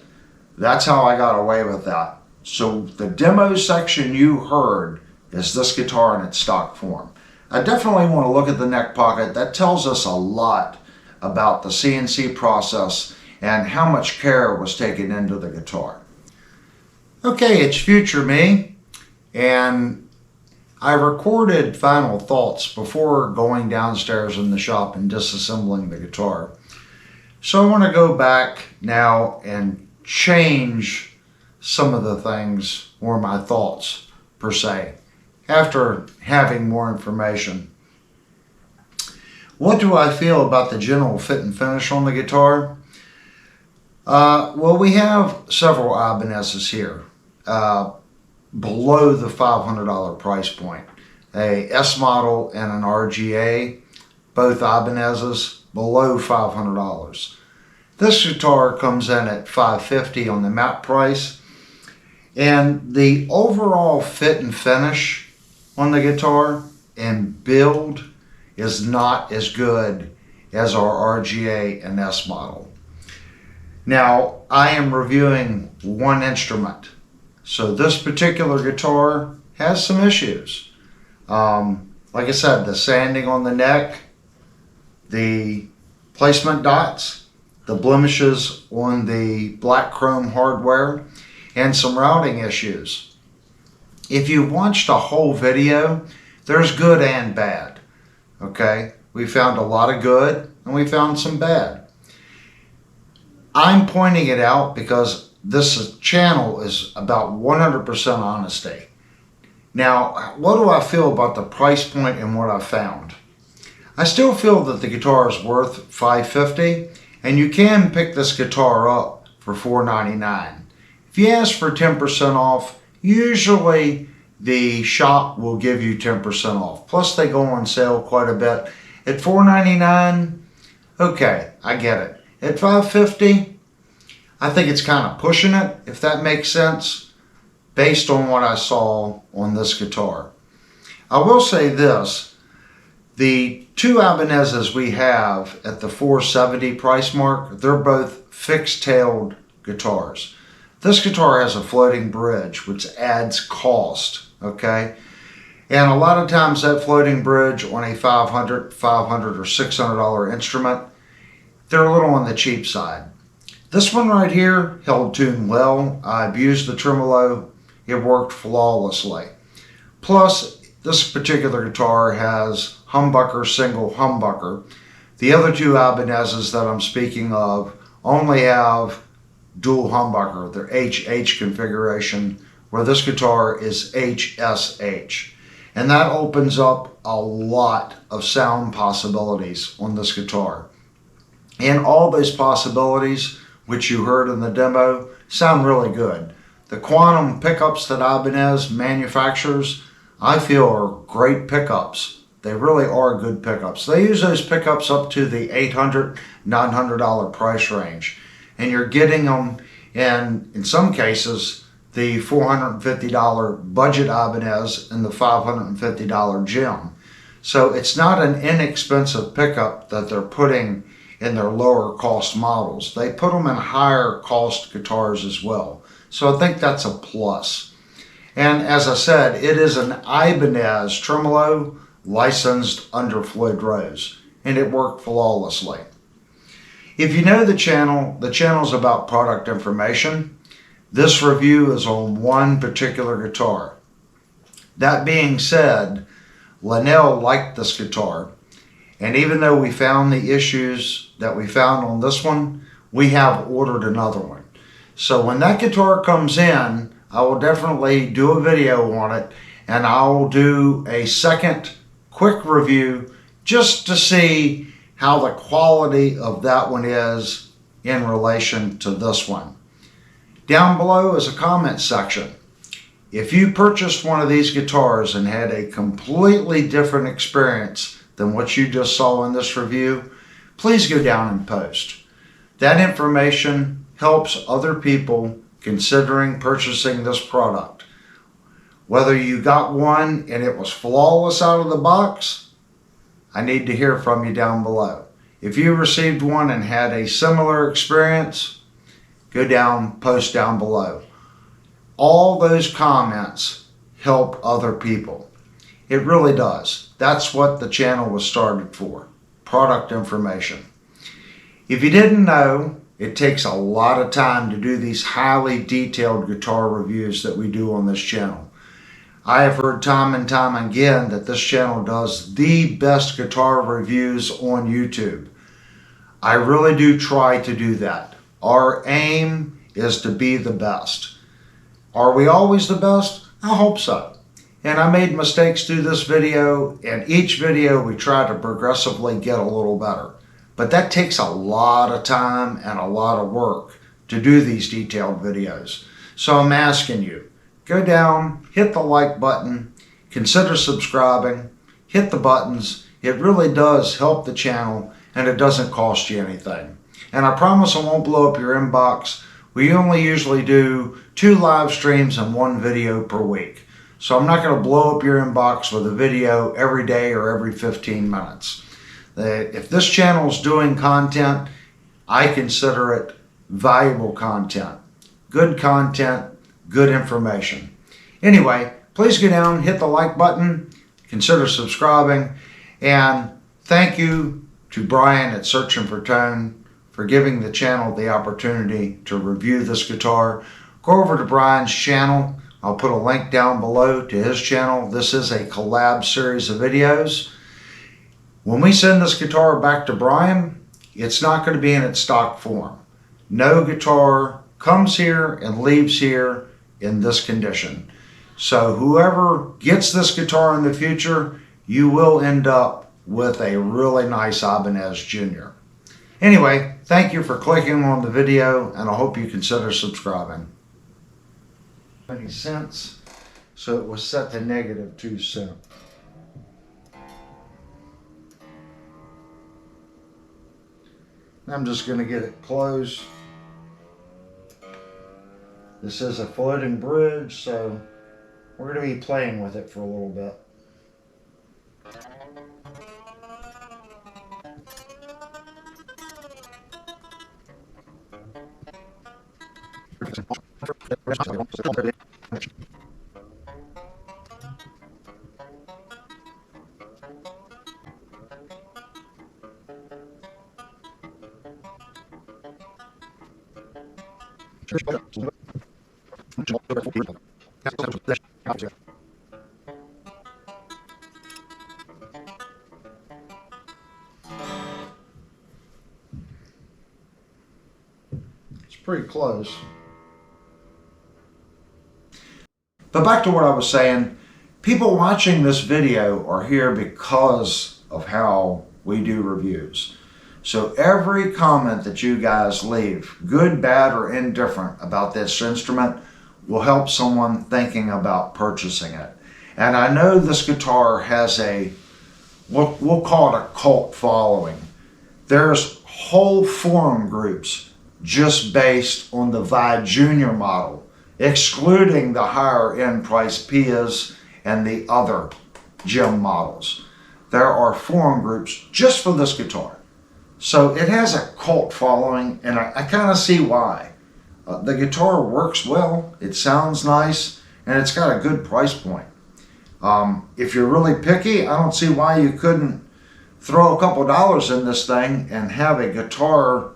that's how I got away with that. So the demo section you heard is this guitar in its stock form. I definitely want to look at the neck pocket. That tells us a lot about the CNC process and how much care was taken into the guitar. Okay, it's future me, and I recorded final thoughts before going downstairs in the shop and disassembling the guitar. So I want to go back now and change some of the things, or my thoughts per se, after having more information. What do I feel about the general fit and finish on the guitar? Well, we have several Ibanez's here below the $500 price point. A S model and an RGA, both Ibanez's, below $500. This guitar comes in at $550 on the map price, and the overall fit and finish on the guitar and build is not as good as our RGA and S model. Now, I am reviewing one instrument, so this particular guitar has some issues. Like I said, the sanding on the neck, the placement dots, the blemishes on the black chrome hardware, and some routing issues. If you watched a whole video, there's good and bad. Okay, we found a lot of good and we found some bad. I'm pointing it out because this channel is about 100% honesty. Now, what do I feel about the price point and what I found? I still feel that the guitar is worth $550, and you can pick this guitar up for $499. If you ask for 10% off, usually the shop will give you 10% off. Plus they go on sale quite a bit. At $499, okay, I get it. At $550, I think it's kind of pushing it, if that makes sense, based on what I saw on this guitar. I will say this, the two Ibanez's we have at the $470 price mark, they're both fixed-tailed guitars. This guitar has a floating bridge, which adds cost, okay? And a lot of times that floating bridge on a $500 or $600 instrument, they're a little on the cheap side. This one right here held tune well. I've used the tremolo. It worked flawlessly. Plus, this particular guitar has humbucker, single humbucker. The other two Ibanez's that I'm speaking of only have dual humbucker, their HH configuration, where this guitar is HSH. And that opens up a lot of sound possibilities on this guitar. And all those possibilities, which you heard in the demo, sound really good. The quantum pickups that Ibanez manufactures, I feel are great pickups. They really are good pickups. They use those pickups up to the $800, $900 price range. And you're getting them in some cases, the $450 budget Ibanez and the $550 Jem. So it's not an inexpensive pickup that they're putting in their lower cost models. They put them in higher cost guitars as well. So I think that's a plus. And as I said, it is an Ibanez tremolo licensed under Floyd Rose, and it worked flawlessly. If you know the channel's about product information. This review is on one particular guitar. That being said, Linnell liked this guitar, and even though we found the issues that we found on this one, we have ordered another one. So when that guitar comes in, I will definitely do a video on it, and I will do a second quick review just to see how the quality of that one is in relation to this one. Down below is a comment section. If you purchased one of these guitars and had a completely different experience than what you just saw in this review, please go down and post. That information helps other people considering purchasing this product. Whether you got one and it was flawless out of the box, I need to hear from you down below. If you received one and had a similar experience, go down, post down below. All those comments help other people. It really does. That's what the channel was started for, product information. If you didn't know, it takes a lot of time to do these highly detailed guitar reviews that we do on this channel. I have heard time and time again that this channel does the best guitar reviews on YouTube. I really do try to do that. Our aim is to be the best. Are we always the best? I hope so. And I made mistakes through this video, and each video we try to progressively get a little better. But that takes a lot of time and a lot of work to do these detailed videos. So I'm asking you, go down, hit the like button, consider subscribing, hit the buttons. It really does help the channel, and it doesn't cost you anything. And I promise I won't blow up your inbox. We only usually do 2 live streams and 1 video per week. So I'm not going to blow up your inbox with a video every day or every 15 minutes. If this channel is doing content, I consider it valuable content, good information. Anyway, please go down, hit the like button, consider subscribing, and thank you to Brian at Searching for Tone for giving the channel the opportunity to review this guitar. Go over to Brian's channel. I'll put a link down below to his channel. This is a collab series of videos. When we send this guitar back to Brian, it's not going to be in its stock form. No guitar comes here and leaves here in this condition. So whoever gets this guitar in the future, you will end up with a really nice Ibanez Jr. Anyway, thank you for clicking on the video, and I hope you consider subscribing. Any cents, so it was set to -2 cents. I'm just going to get it closed. This is a floating bridge, so we're going to be playing with it for a little bit. It's pretty close. But back to what I was saying, people watching this video are here because of how we do reviews. So every comment that you guys leave, good, bad, or indifferent about this instrument, will help someone thinking about purchasing it. And I know this guitar has a, we'll call it a cult following. There's whole forum groups just based on the VI Junior model, excluding the higher end price Pias and the other Jem models. There are forum groups just for this guitar. So it has a cult following, and I kind of see why. The guitar works well, it sounds nice, and it's got a good price point. If you're really picky, I don't see why you couldn't throw a couple dollars in this thing and have a guitar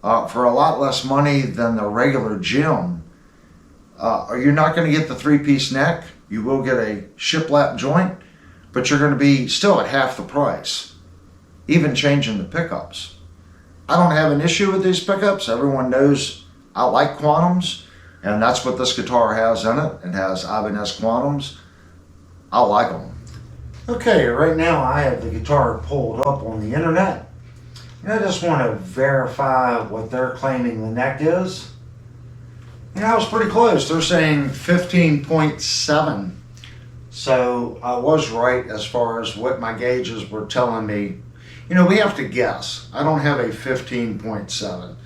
for a lot less money than the regular Jem. You're not going to get the 3-piece neck. You will get a shiplap joint, but you're going to be still at half the price, even changing the pickups. I don't have an issue with these pickups. Everyone knows I like Quantums, and that's what this guitar has in it. It has Ibanez Quantums. I like them. Okay, right now I have the guitar pulled up on the internet, and I just want to verify what they're claiming the neck is. And I was pretty close. They're saying 15.7. So I was right as far as what my gauges were telling me. You know, we have to guess. I don't have a 15.7.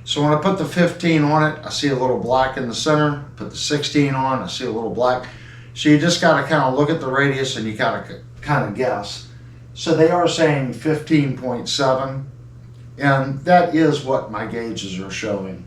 So when I put the 15 on it, I see a little black in the center. Put the 16 on, I see a little black. So you just got to kind of look at the radius and you got to kind of guess. So they are saying 15.7, and that is what my gauges are showing.